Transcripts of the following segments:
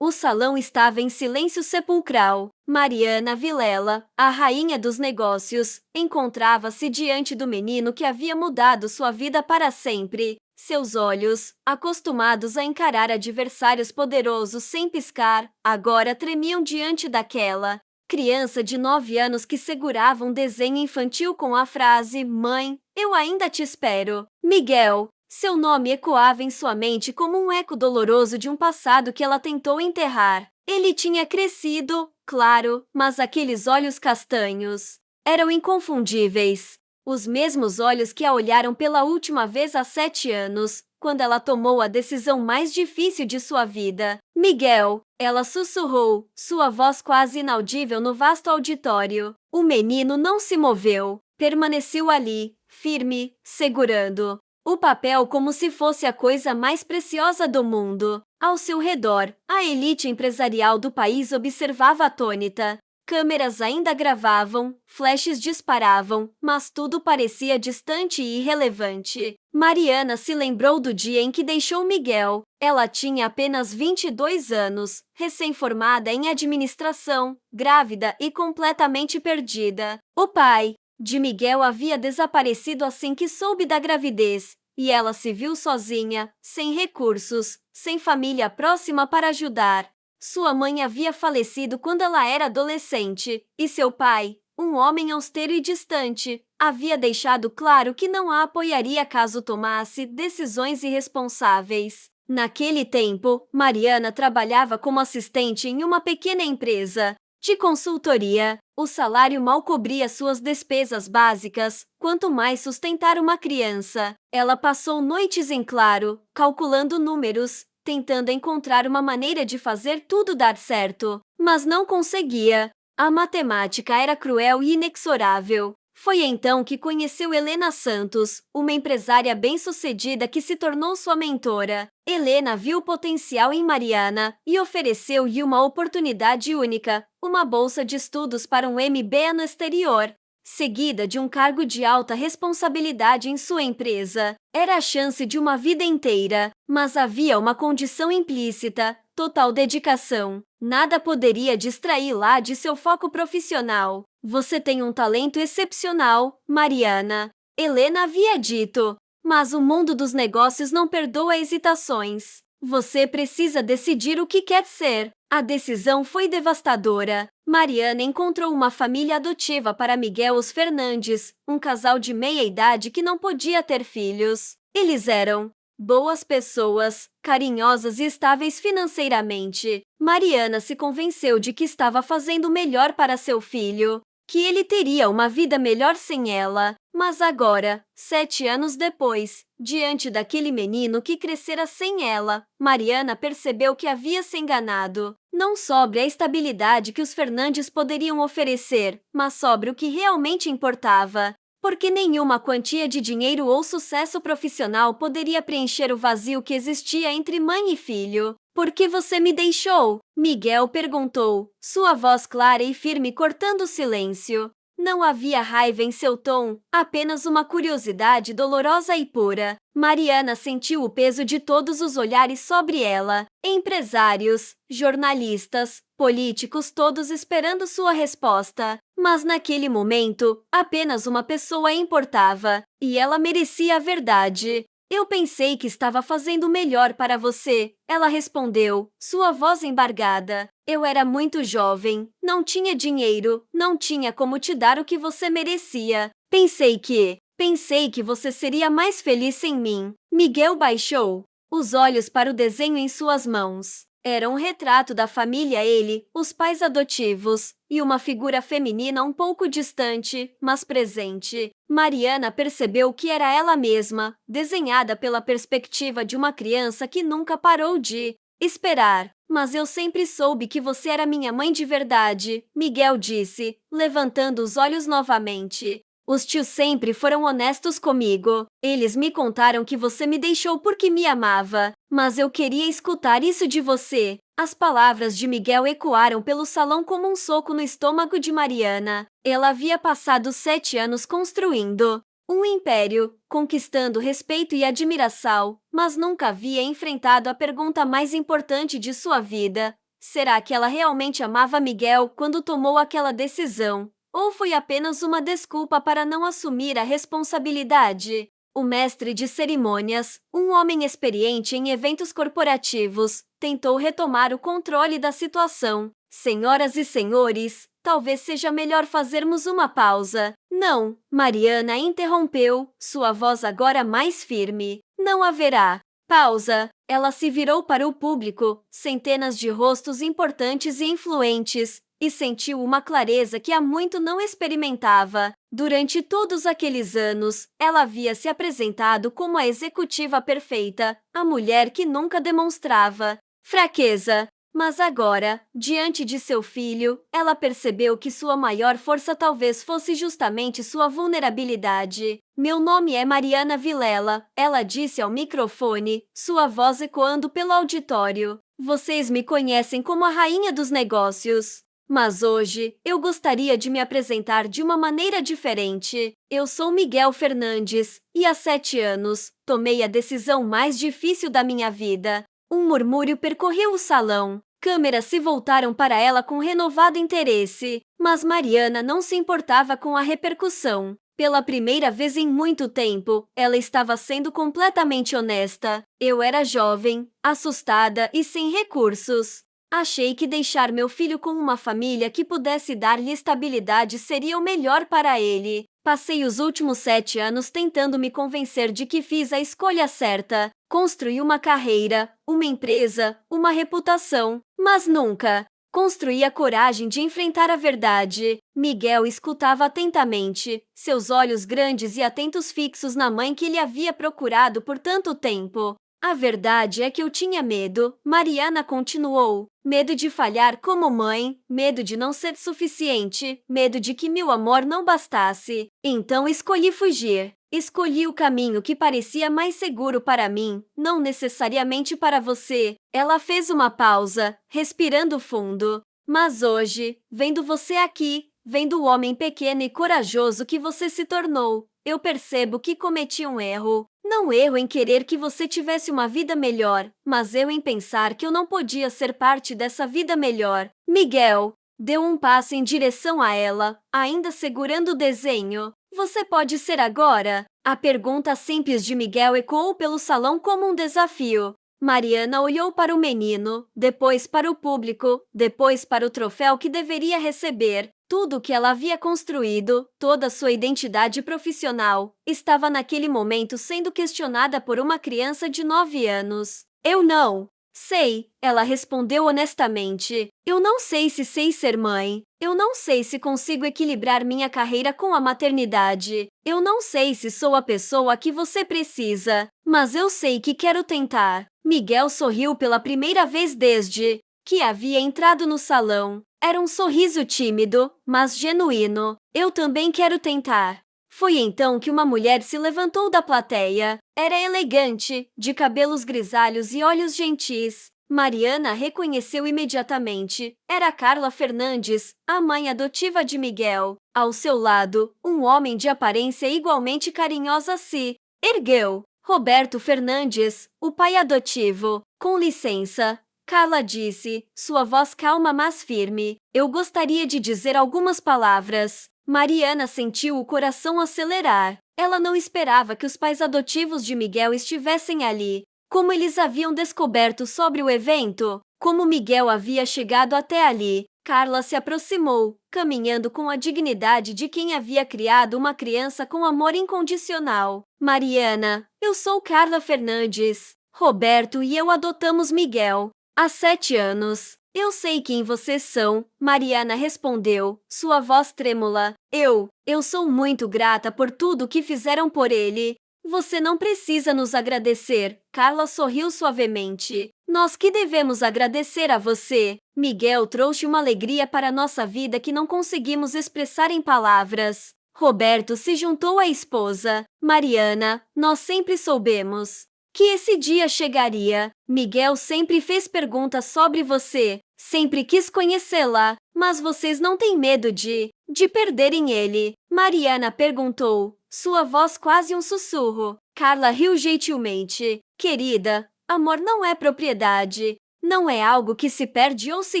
O salão estava em silêncio sepulcral. Mariana Vilela, a rainha dos negócios, encontrava-se diante do menino que havia mudado sua vida para sempre. Seus olhos, acostumados a encarar adversários poderosos sem piscar, agora tremiam diante daquela criança de 9 anos que segurava um desenho infantil com a frase: "Mãe, eu ainda te espero." Miguel. Seu nome ecoava em sua mente como um eco doloroso de um passado que ela tentou enterrar. Ele tinha crescido, claro, mas aqueles olhos castanhos eram inconfundíveis. Os mesmos olhos que a olharam pela última vez há 7 anos, quando ela tomou a decisão mais difícil de sua vida. Miguel, ela sussurrou, sua voz quase inaudível no vasto auditório. O menino não se moveu, permaneceu ali, firme, segurando o papel como se fosse a coisa mais preciosa do mundo. Ao seu redor, a elite empresarial do país observava atônita. Câmeras ainda gravavam, flashes disparavam, mas tudo parecia distante e irrelevante. Mariana se lembrou do dia em que deixou Miguel. Ela tinha apenas 22 anos, recém-formada em administração, grávida e completamente perdida. O pai de Miguel havia desaparecido assim que soube da gravidez, e ela se viu sozinha, sem recursos, sem família próxima para ajudar. Sua mãe havia falecido quando ela era adolescente, e seu pai, um homem austero e distante, havia deixado claro que não a apoiaria caso tomasse decisões irresponsáveis. Naquele tempo, Mariana trabalhava como assistente em uma pequena empresa de consultoria. O salário mal cobria suas despesas básicas, quanto mais sustentar uma criança. Ela passou noites em claro, calculando números, tentando encontrar uma maneira de fazer tudo dar certo, mas não conseguia. A matemática era cruel e inexorável. Foi então que conheceu Helena Santos, uma empresária bem-sucedida que se tornou sua mentora. Helena viu o potencial em Mariana e ofereceu-lhe uma oportunidade única, uma bolsa de estudos para um MBA no exterior, seguida de um cargo de alta responsabilidade em sua empresa. Era a chance de uma vida inteira, mas havia uma condição implícita: total dedicação. Nada poderia distraí-la de seu foco profissional. Você tem um talento excepcional, Mariana, Helena havia dito, mas o mundo dos negócios não perdoa hesitações. Você precisa decidir o que quer ser. A decisão foi devastadora. Mariana encontrou uma família adotiva para Miguel os Fernandes, um casal de meia-idade que não podia ter filhos. Eles eram boas pessoas, carinhosas e estáveis financeiramente. Mariana se convenceu de que estava fazendo o melhor para seu filho, que ele teria uma vida melhor sem ela. Mas agora, 7 anos depois, diante daquele menino que crescera sem ela, Mariana percebeu que havia se enganado. Não sobre a estabilidade que os Fernandes poderiam oferecer, mas sobre o que realmente importava. Porque nenhuma quantia de dinheiro ou sucesso profissional poderia preencher o vazio que existia entre mãe e filho. "Por que você me deixou?" Miguel perguntou, sua voz clara e firme cortando o silêncio. Não havia raiva em seu tom, apenas uma curiosidade dolorosa e pura. Mariana sentiu o peso de todos os olhares sobre ela. Empresários, jornalistas, políticos, todos esperando sua resposta. Mas naquele momento, apenas uma pessoa importava, e ela merecia a verdade. "Eu pensei que estava fazendo o melhor para você", ela respondeu, sua voz embargada. "Eu era muito jovem, não tinha dinheiro, não tinha como te dar o que você merecia. Pensei que você seria mais feliz sem mim." Miguel baixou os olhos para o desenho em suas mãos. Era um retrato da família, ele, os pais adotivos, e uma figura feminina um pouco distante, mas presente. Mariana percebeu que era ela mesma, desenhada pela perspectiva de uma criança que nunca parou de esperar. "Mas eu sempre soube que você era minha mãe de verdade", Miguel disse, levantando os olhos novamente. "Os tios sempre foram honestos comigo. Eles me contaram que você me deixou porque me amava. Mas eu queria escutar isso de você." As palavras de Miguel ecoaram pelo salão como um soco no estômago de Mariana. Ela havia passado 7 anos construindo um império, conquistando respeito e admiração, mas nunca havia enfrentado a pergunta mais importante de sua vida: Será que ela realmente amava Miguel quando tomou aquela decisão? Ou foi apenas uma desculpa para não assumir a responsabilidade? O mestre de cerimônias, um homem experiente em eventos corporativos, tentou retomar o controle da situação. Senhoras e senhores, talvez seja melhor fazermos uma pausa. Não, Mariana interrompeu, sua voz agora mais firme. Não haverá pausa. Ela se virou para o público, centenas de rostos importantes e influentes, e sentiu uma clareza que há muito não experimentava. Durante todos aqueles anos, ela havia se apresentado como a executiva perfeita, a mulher que nunca demonstrava fraqueza. Mas agora, diante de seu filho, ela percebeu que sua maior força talvez fosse justamente sua vulnerabilidade. Meu nome é Mariana Vilela, ela disse ao microfone, sua voz ecoando pelo auditório. Vocês me conhecem como a rainha dos negócios. Mas hoje, eu gostaria de me apresentar de uma maneira diferente. Eu sou Miguel Fernandes, e há 7 anos, tomei a decisão mais difícil da minha vida. Um murmúrio percorreu o salão. Câmeras se voltaram para ela com renovado interesse, mas Mariana não se importava com a repercussão. Pela primeira vez em muito tempo, ela estava sendo completamente honesta. Eu era jovem, assustada e sem recursos. Achei que deixar meu filho com uma família que pudesse dar-lhe estabilidade seria o melhor para ele. Passei os últimos 7 anos tentando me convencer de que fiz a escolha certa. Construí uma carreira, uma empresa, uma reputação, mas nunca construí a coragem de enfrentar a verdade. Miguel escutava atentamente, seus olhos grandes e atentos fixos na mãe que ele havia procurado por tanto tempo. A verdade é que eu tinha medo, Mariana continuou. Medo de falhar como mãe, medo de não ser suficiente, medo de que meu amor não bastasse. Então escolhi fugir. Escolhi o caminho que parecia mais seguro para mim, não necessariamente para você. Ela fez uma pausa, respirando fundo. Mas hoje, vendo você aqui, vendo o homem pequeno e corajoso que você se tornou, eu percebo que cometi um erro. Não erro em querer que você tivesse uma vida melhor, mas eu em pensar que eu não podia ser parte dessa vida melhor. Miguel deu um passo em direção a ela, ainda segurando o desenho. Você pode ser agora? A pergunta simples de Miguel ecoou pelo salão como um desafio. Mariana olhou para o menino, depois para o público, depois para o troféu que deveria receber. Tudo o que ela havia construído, toda sua identidade profissional, estava naquele momento sendo questionada por uma criança de 9 anos. Eu não sei, ela respondeu honestamente. Eu não sei se sei ser mãe. Eu não sei se consigo equilibrar minha carreira com a maternidade. Eu não sei se sou a pessoa que você precisa, mas eu sei que quero tentar. Miguel sorriu pela primeira vez desde que havia entrado no salão. Era um sorriso tímido, mas genuíno. Eu também quero tentar. Foi então que uma mulher se levantou da plateia. Era elegante, de cabelos grisalhos e olhos gentis. Mariana reconheceu imediatamente. Era Carla Fernandes, a mãe adotiva de Miguel. Ao seu lado, um homem de aparência igualmente carinhosa se ergueu. Roberto Fernandes, o pai adotivo. Com licença, Carla disse, sua voz calma mas firme. Eu gostaria de dizer algumas palavras. Mariana sentiu o coração acelerar. Ela não esperava que os pais adotivos de Miguel estivessem ali. Como eles haviam descoberto sobre o evento? Como Miguel havia chegado até ali? Carla se aproximou, caminhando com a dignidade de quem havia criado uma criança com amor incondicional. Mariana, eu sou Carla Fernandes. Roberto e eu adotamos Miguel. Há 7 anos. Eu sei quem vocês são, Mariana respondeu, sua voz trêmula. Eu sou muito grata por tudo que fizeram por ele. Você não precisa nos agradecer. Carla sorriu suavemente. Nós que devemos agradecer a você. Miguel trouxe uma alegria para nossa vida que não conseguimos expressar em palavras. Roberto se juntou à esposa. Mariana, nós sempre soubemos que esse dia chegaria. Miguel sempre fez perguntas sobre você, sempre quis conhecê-la, mas vocês não têm medo de perderem ele? Mariana perguntou, sua voz quase um sussurro. Carla riu gentilmente. Querida, amor não é propriedade. Não é algo que se perde ou se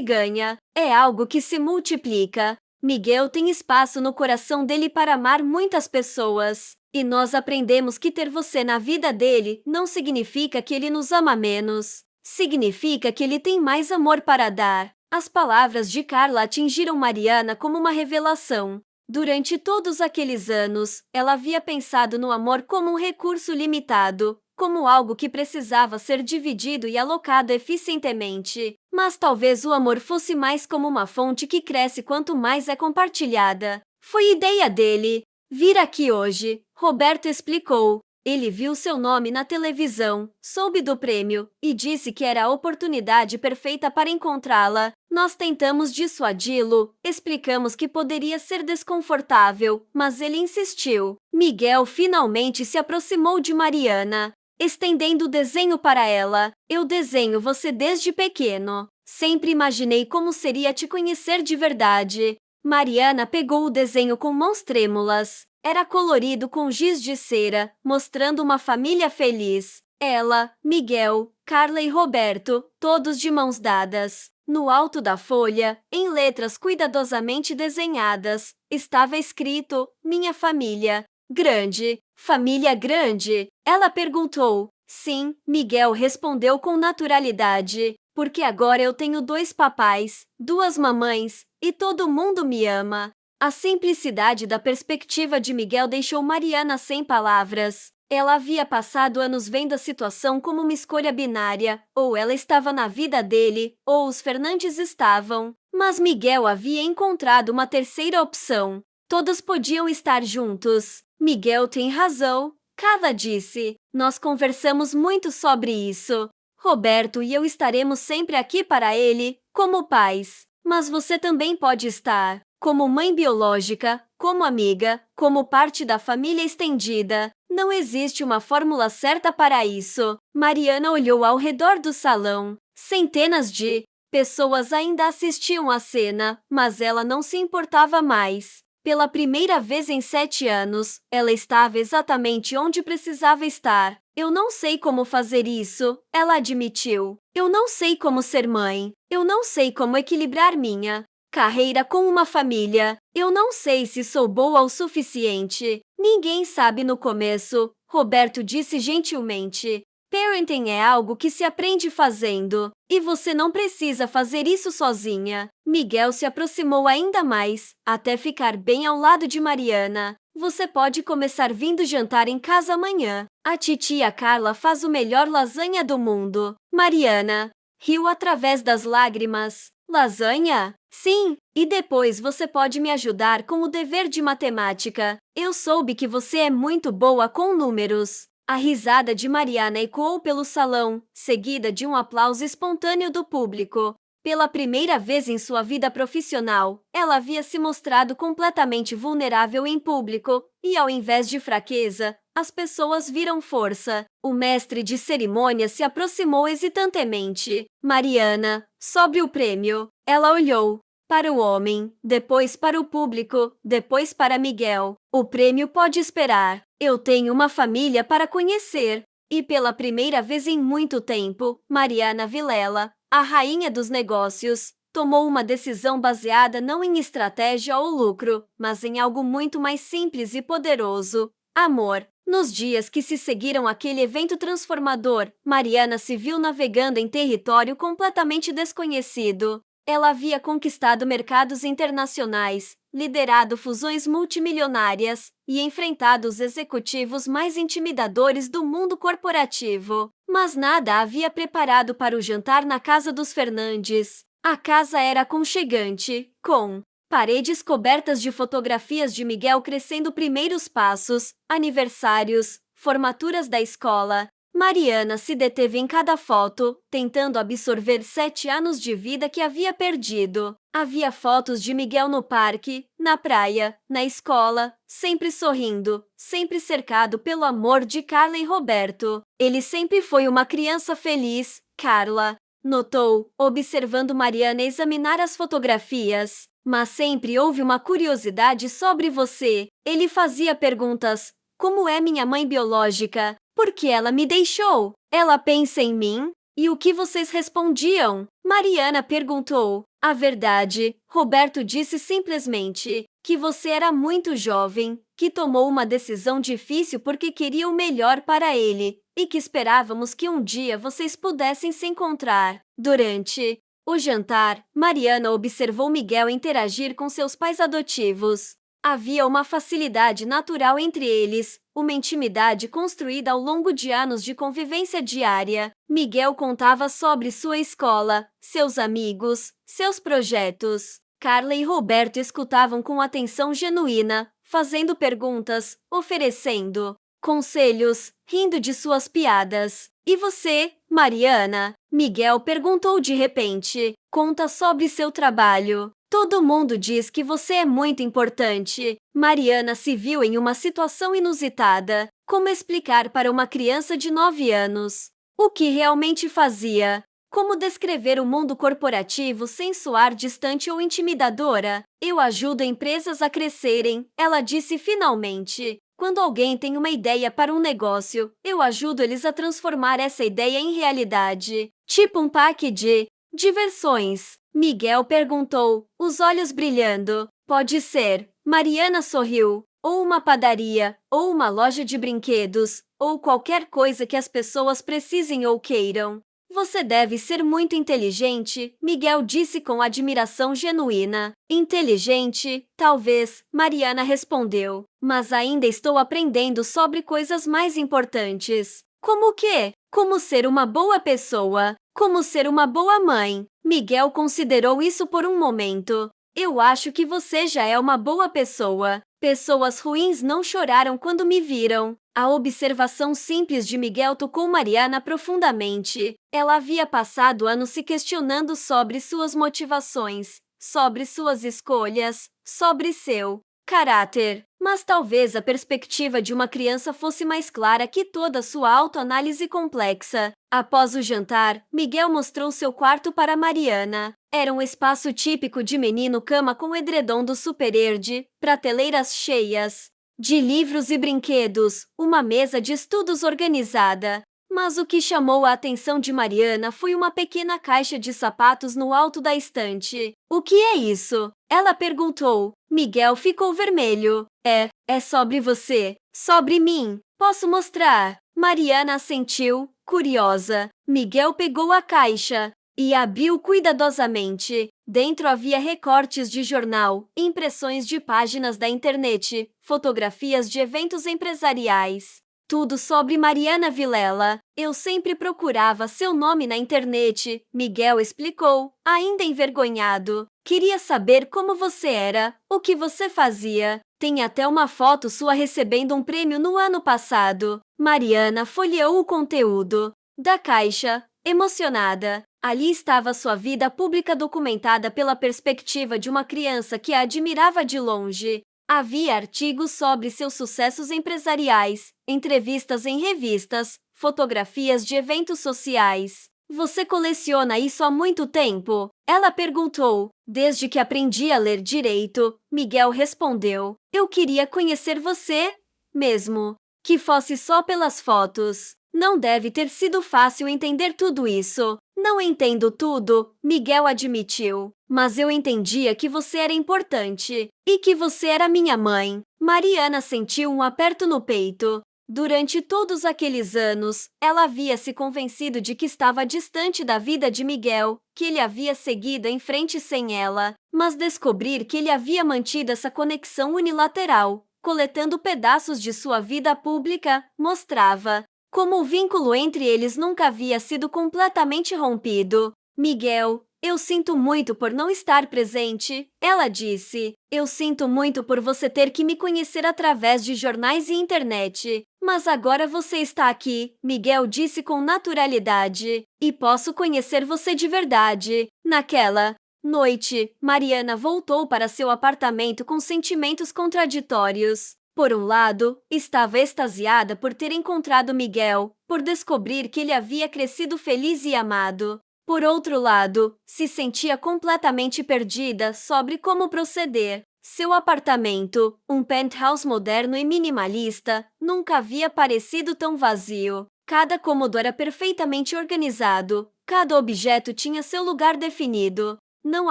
ganha, é algo que se multiplica. Miguel tem espaço no coração dele para amar muitas pessoas. E nós aprendemos que ter você na vida dele não significa que ele nos ama menos. Significa que ele tem mais amor para dar. As palavras de Carla atingiram Mariana como uma revelação. Durante todos aqueles anos, ela havia pensado no amor como um recurso limitado, como algo que precisava ser dividido e alocado eficientemente. Mas talvez o amor fosse mais como uma fonte que cresce quanto mais é compartilhada. Foi ideia dele vir aqui hoje, Roberto explicou. Ele viu seu nome na televisão, soube do prêmio e disse que era a oportunidade perfeita para encontrá-la. Nós tentamos dissuadi-lo, explicamos que poderia ser desconfortável, mas ele insistiu. Miguel finalmente se aproximou de Mariana, estendendo o desenho para ela. Eu desenho você desde pequeno. Sempre imaginei como seria te conhecer de verdade. Mariana pegou o desenho com mãos trêmulas. Era colorido com giz de cera, mostrando uma família feliz. Ela, Miguel, Carla e Roberto, todos de mãos dadas. No alto da folha, em letras cuidadosamente desenhadas, estava escrito: Minha família. Grande. Família grande? Ela perguntou. Sim, Miguel respondeu com naturalidade. Porque agora eu tenho 2 papais, 2 mamães, e todo mundo me ama. A simplicidade da perspectiva de Miguel deixou Mariana sem palavras. Ela havia passado anos vendo a situação como uma escolha binária, ou ela estava na vida dele, ou os Fernandes estavam. Mas Miguel havia encontrado uma terceira opção. Todos podiam estar juntos. Miguel tem razão, Carla disse. Nós conversamos muito sobre isso. Roberto e eu estaremos sempre aqui para ele, como pais. Mas você também pode estar como mãe biológica, como amiga, como parte da família estendida. Não existe uma fórmula certa para isso. Mariana olhou ao redor do salão. Centenas de pessoas ainda assistiam à cena, mas ela não se importava mais. Pela primeira vez em 7 anos, ela estava exatamente onde precisava estar. Eu não sei como fazer isso, ela admitiu. Eu não sei como ser mãe. Eu não sei como equilibrar minha carreira com uma família. Eu não sei se sou boa o suficiente. Ninguém sabe no começo, Roberto disse gentilmente. Parenting é algo que se aprende fazendo, e você não precisa fazer isso sozinha. Miguel se aproximou ainda mais, até ficar bem ao lado de Mariana. Você pode começar vindo jantar em casa amanhã. A titia Carla faz o melhor lasanha do mundo. Mariana riu através das lágrimas. Lasanha? Sim, e depois você pode me ajudar com o dever de matemática. Eu soube que você é muito boa com números. A risada de Mariana ecoou pelo salão, seguida de um aplauso espontâneo do público. Pela primeira vez em sua vida profissional, ela havia se mostrado completamente vulnerável em público, e ao invés de fraqueza, as pessoas viram força. O mestre de cerimônia se aproximou hesitantemente. Mariana, sobre o prêmio. Ela olhou para o homem, depois para o público, depois para Miguel. O prêmio pode esperar. Eu tenho uma família para conhecer. E pela primeira vez em muito tempo, Mariana Vilela, a rainha dos negócios, tomou uma decisão baseada não em estratégia ou lucro, mas em algo muito mais simples e poderoso: amor. Nos dias que se seguiram àquele evento transformador, Mariana se viu navegando em território completamente desconhecido. Ela havia conquistado mercados internacionais, liderado fusões multimilionárias e enfrentado os executivos mais intimidadores do mundo corporativo. Mas nada a havia preparado para o jantar na casa dos Fernandes. A casa era aconchegante, com paredes cobertas de fotografias de Miguel crescendo primeiros passos, aniversários, formaturas da escola. Mariana se deteve em cada foto, tentando absorver 7 anos de vida que havia perdido. Havia fotos de Miguel no parque, na praia, na escola, sempre sorrindo, sempre cercado pelo amor de Carla e Roberto. Ele sempre foi uma criança feliz, Carla notou, observando Mariana examinar as fotografias. Mas sempre houve uma curiosidade sobre você. Ele fazia perguntas. Como é minha mãe biológica? Por que ela me deixou? Ela pensa em mim? E o que vocês respondiam? Mariana perguntou. A verdade, Roberto disse simplesmente que você era muito jovem, que tomou uma decisão difícil porque queria o melhor para ele e que esperávamos que um dia vocês pudessem se encontrar. Durante o jantar, Mariana observou Miguel interagir com seus pais adotivos. Havia uma facilidade natural entre eles, uma intimidade construída ao longo de anos de convivência diária. Miguel contava sobre sua escola, seus amigos, seus projetos. Carla e Roberto escutavam com atenção genuína, fazendo perguntas, oferecendo conselhos, rindo de suas piadas. E você, Mariana? Miguel perguntou de repente. Conta sobre seu trabalho. Todo mundo diz que você é muito importante. Mariana se viu em uma situação inusitada. Como explicar para uma criança de 9 anos o que realmente fazia? Como descrever o mundo corporativo sem soar distante ou intimidadora? Eu ajudo empresas a crescerem, ela disse finalmente. Quando alguém tem uma ideia para um negócio, eu ajudo eles a transformar essa ideia em realidade. Tipo um parque de diversões. Miguel perguntou, os olhos brilhando. Pode ser. Mariana sorriu. Ou uma padaria, ou uma loja de brinquedos, ou qualquer coisa que as pessoas precisem ou queiram. Você deve ser muito inteligente, Miguel disse com admiração genuína. Inteligente? Talvez, Mariana respondeu. Mas ainda estou aprendendo sobre coisas mais importantes. Como o quê? Como ser uma boa pessoa. Como ser uma boa mãe. Miguel considerou isso por um momento. Eu acho que você já é uma boa pessoa. Pessoas ruins não choraram quando me viram. A observação simples de Miguel tocou Mariana profundamente. Ela havia passado anos se questionando sobre suas motivações, sobre suas escolhas, sobre seu caráter. Mas talvez a perspectiva de uma criança fosse mais clara que toda sua autoanálise complexa. Após o jantar, Miguel mostrou seu quarto para Mariana. Era um espaço típico de menino-cama com edredom do Supererd, prateleiras cheias de livros e brinquedos, uma mesa de estudos organizada. Mas o que chamou a atenção de Mariana foi uma pequena caixa de sapatos no alto da estante. O que é isso? Ela perguntou. Miguel ficou vermelho. É sobre você. Sobre mim. Posso mostrar? Mariana assentiu, curiosa. Miguel pegou a caixa e abriu cuidadosamente. Dentro havia recortes de jornal, impressões de páginas da internet, fotografias de eventos empresariais. Tudo sobre Mariana Vilela. Eu sempre procurava seu nome na internet, Miguel explicou, ainda envergonhado. Queria saber como você era, o que você fazia. Tem até uma foto sua recebendo um prêmio no ano passado. Mariana folheou o conteúdo da caixa, emocionada. Ali estava sua vida pública documentada pela perspectiva de uma criança que a admirava de longe. Havia artigos sobre seus sucessos empresariais, entrevistas em revistas, fotografias de eventos sociais. Você coleciona isso há muito tempo? Ela perguntou. Desde que aprendi a ler direito, Miguel respondeu. Eu queria conhecer você mesmo. Que fosse só pelas fotos. Não deve ter sido fácil entender tudo isso. Não entendo tudo, Miguel admitiu. Mas eu entendia que você era importante e que você era minha mãe. Mariana sentiu um aperto no peito. Durante todos aqueles anos, ela havia se convencido de que estava distante da vida de Miguel, que ele havia seguido em frente sem ela. Mas descobrir que ele havia mantido essa conexão unilateral, coletando pedaços de sua vida pública, mostrava como o vínculo entre eles nunca havia sido completamente rompido. Miguel, eu sinto muito por não estar presente, ela disse. Eu sinto muito por você ter que me conhecer através de jornais e internet. Mas agora você está aqui, Miguel disse com naturalidade. E posso conhecer você de verdade. Naquela noite, Mariana voltou para seu apartamento com sentimentos contraditórios. Por um lado, estava extasiada por ter encontrado Miguel, por descobrir que ele havia crescido feliz e amado. Por outro lado, se sentia completamente perdida sobre como proceder. Seu apartamento, um penthouse moderno e minimalista, nunca havia parecido tão vazio. Cada cômodo era perfeitamente organizado, cada objeto tinha seu lugar definido. Não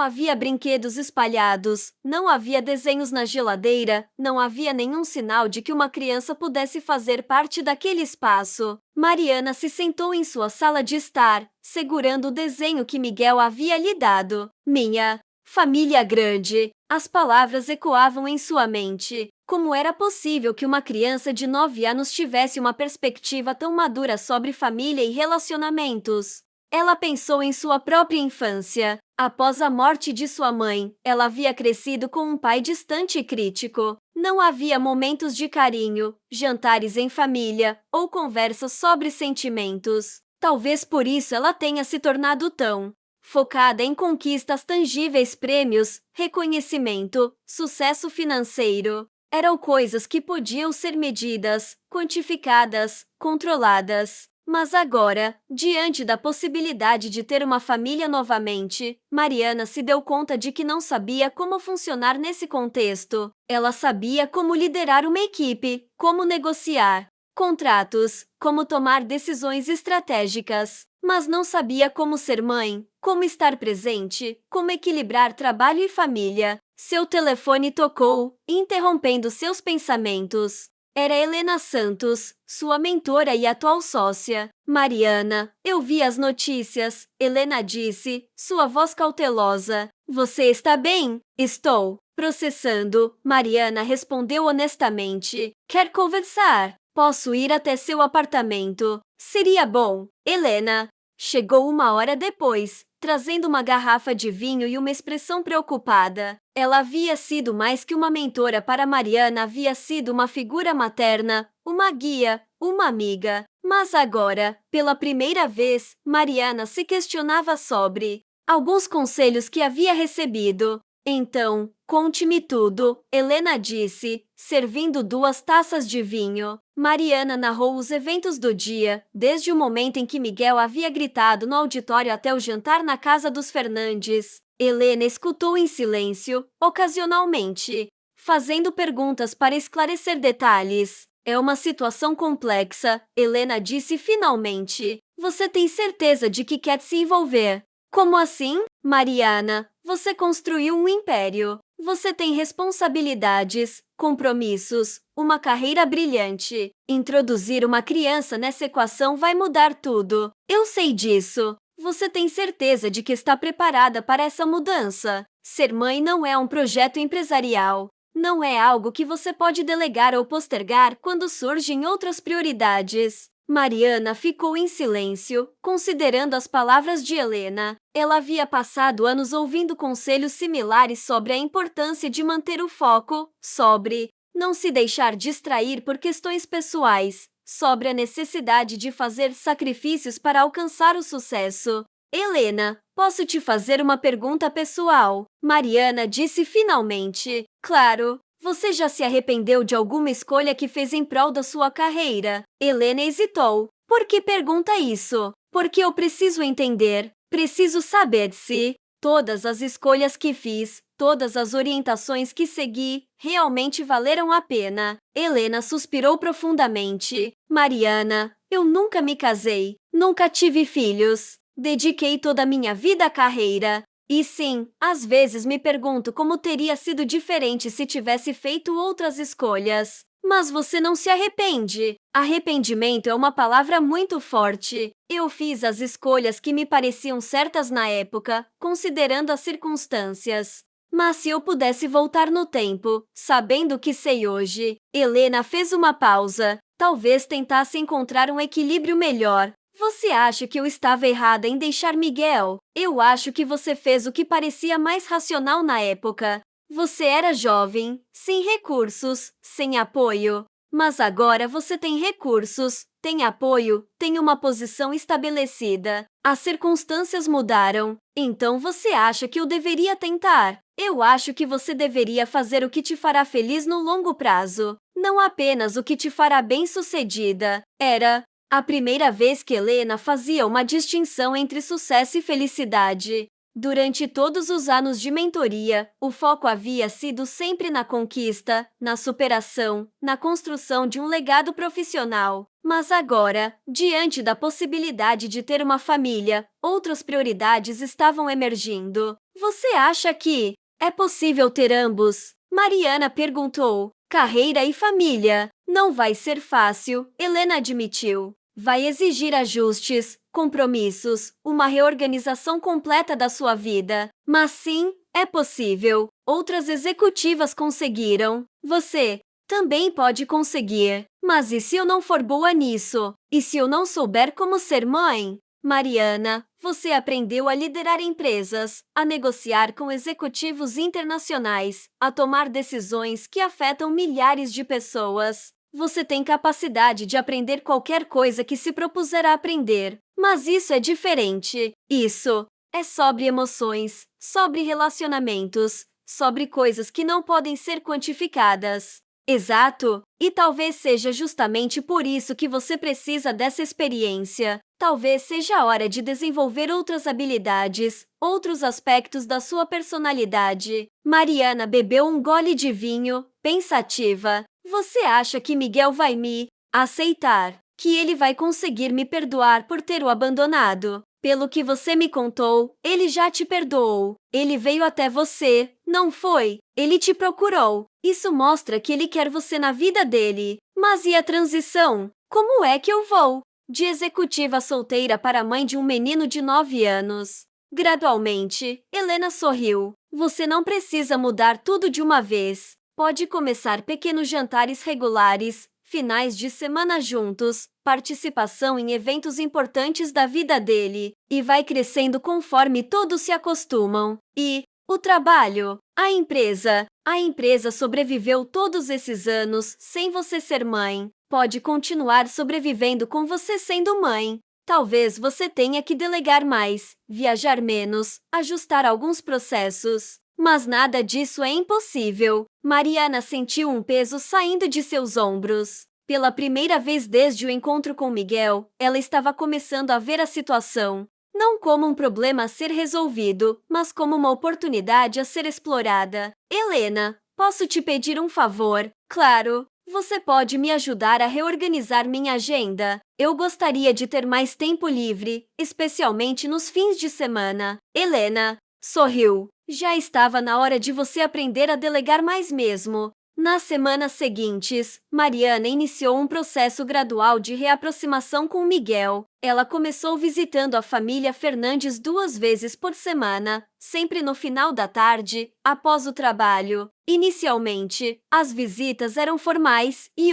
havia brinquedos espalhados, não havia desenhos na geladeira, não havia nenhum sinal de que uma criança pudesse fazer parte daquele espaço. Mariana se sentou em sua sala de estar, segurando o desenho que Miguel havia lhe dado. Minha família grande. As palavras ecoavam em sua mente. Como era possível que uma criança de 9 anos tivesse uma perspectiva tão madura sobre família e relacionamentos? Ela pensou em sua própria infância. Após a morte de sua mãe, ela havia crescido com um pai distante e crítico. Não havia momentos de carinho, jantares em família ou conversas sobre sentimentos. Talvez por isso ela tenha se tornado tão focada em conquistas tangíveis, prêmios, reconhecimento, sucesso financeiro. Eram coisas que podiam ser medidas, quantificadas, controladas. Mas agora, diante da possibilidade de ter uma família novamente, Mariana se deu conta de que não sabia como funcionar nesse contexto. Ela sabia como liderar uma equipe, como negociar contratos, como tomar decisões estratégicas, mas não sabia como ser mãe, como estar presente, como equilibrar trabalho e família. Seu telefone tocou, interrompendo seus pensamentos. Era Helena Santos, sua mentora e atual sócia. Mariana, eu vi as notícias, Helena disse, sua voz cautelosa. Você está bem? Estou processando, Mariana respondeu honestamente. Quer conversar? Posso ir até seu apartamento. Seria bom. Helena chegou 1 hora depois, trazendo uma garrafa de vinho e uma expressão preocupada. Ela havia sido mais que uma mentora para Mariana, havia sido uma figura materna, uma guia, uma amiga. Mas agora, pela primeira vez, Mariana se questionava sobre alguns conselhos que havia recebido. Então, conte-me tudo, Helena disse, servindo 2 taças de vinho. Mariana narrou os eventos do dia, desde o momento em que Miguel havia gritado no auditório até o jantar na casa dos Fernandes. Helena escutou em silêncio, ocasionalmente, fazendo perguntas para esclarecer detalhes. É uma situação complexa, Helena disse finalmente. Você tem certeza de que quer se envolver? Como assim? Mariana, você construiu um império. Você tem responsabilidades, compromissos, uma carreira brilhante. Introduzir uma criança nessa equação vai mudar tudo. Eu sei disso. Você tem certeza de que está preparada para essa mudança? Ser mãe não é um projeto empresarial. Não é algo que você pode delegar ou postergar quando surgem outras prioridades. Mariana ficou em silêncio, considerando as palavras de Helena. Ela havia passado anos ouvindo conselhos similares sobre a importância de manter o foco, sobre não se deixar distrair por questões pessoais, sobre a necessidade de fazer sacrifícios para alcançar o sucesso. Helena, posso te fazer uma pergunta pessoal? Mariana disse finalmente. Claro. Você já se arrependeu de alguma escolha que fez em prol da sua carreira? Helena hesitou. Por que pergunta isso? Porque eu preciso entender. Preciso saber se todas as escolhas que fiz, todas as orientações que segui, realmente valeram a pena. Helena suspirou profundamente. Mariana, eu nunca me casei, nunca tive filhos. Dediquei toda a minha vida à carreira. E sim, às vezes me pergunto como teria sido diferente se tivesse feito outras escolhas. Mas você não se arrepende. Arrependimento é uma palavra muito forte. Eu fiz as escolhas que me pareciam certas na época, considerando as circunstâncias. Mas se eu pudesse voltar no tempo, sabendo o que sei hoje, Helena fez uma pausa. Talvez tentasse encontrar um equilíbrio melhor. Você acha que eu estava errada em deixar Miguel? Eu acho que você fez o que parecia mais racional na época. Você era jovem, sem recursos, sem apoio. Mas agora você tem recursos, tem apoio, tem uma posição estabelecida. As circunstâncias mudaram. Então você acha que eu deveria tentar? Eu acho que você deveria fazer o que te fará feliz no longo prazo, não apenas o que te fará bem-sucedida. Era a primeira vez que Helena fazia uma distinção entre sucesso e felicidade. Durante todos os anos de mentoria, o foco havia sido sempre na conquista, na superação, na construção de um legado profissional. Mas agora, diante da possibilidade de ter uma família, outras prioridades estavam emergindo. Você acha que é possível ter ambos? Mariana perguntou. Carreira e família. Não vai ser fácil, Helena admitiu. Vai exigir ajustes, compromissos, uma reorganização completa da sua vida. Mas sim, é possível. Outras executivas conseguiram. Você também pode conseguir. Mas e se eu não for boa nisso? E se eu não souber como ser mãe? Mariana, você aprendeu a liderar empresas, a negociar com executivos internacionais, a tomar decisões que afetam milhares de pessoas. Você tem capacidade de aprender qualquer coisa que se propuser a aprender. Mas isso é diferente. Isso é sobre emoções, sobre relacionamentos, sobre coisas que não podem ser quantificadas. Exato! E talvez seja justamente por isso que você precisa dessa experiência. Talvez seja a hora de desenvolver outras habilidades, outros aspectos da sua personalidade. Mariana bebeu um gole de vinho, pensativa. Você acha que Miguel vai me aceitar? Que ele vai conseguir me perdoar por ter o abandonado? Pelo que você me contou, ele já te perdoou. Ele veio até você, não foi? Ele te procurou. Isso mostra que ele quer você na vida dele. Mas e a transição? Como é que eu vou? De executiva solteira para mãe de um menino de 9 anos. Gradualmente, Helena sorriu. Você não precisa mudar tudo de uma vez. Pode começar pequenos jantares regulares, finais de semana juntos, participação em eventos importantes da vida dele, e vai crescendo conforme todos se acostumam. E o trabalho, a empresa sobreviveu todos esses anos sem você ser mãe. Pode continuar sobrevivendo com você sendo mãe. Talvez você tenha que delegar mais, viajar menos, ajustar alguns processos. Mas nada disso é impossível. Mariana sentiu um peso saindo de seus ombros. Pela primeira vez desde o encontro com Miguel, ela estava começando a ver a situação não como um problema a ser resolvido, mas como uma oportunidade a ser explorada. Helena, posso te pedir um favor? Claro. Você pode me ajudar a reorganizar minha agenda? Eu gostaria de ter mais tempo livre, especialmente nos fins de semana. Helena sorriu. Já estava na hora de você aprender a delegar mais mesmo. Nas semanas seguintes, Mariana iniciou um processo gradual de reaproximação com Miguel. Ela começou visitando a família Fernandes 2 vezes por semana, sempre no final da tarde, após o trabalho. Inicialmente, as visitas eram formais e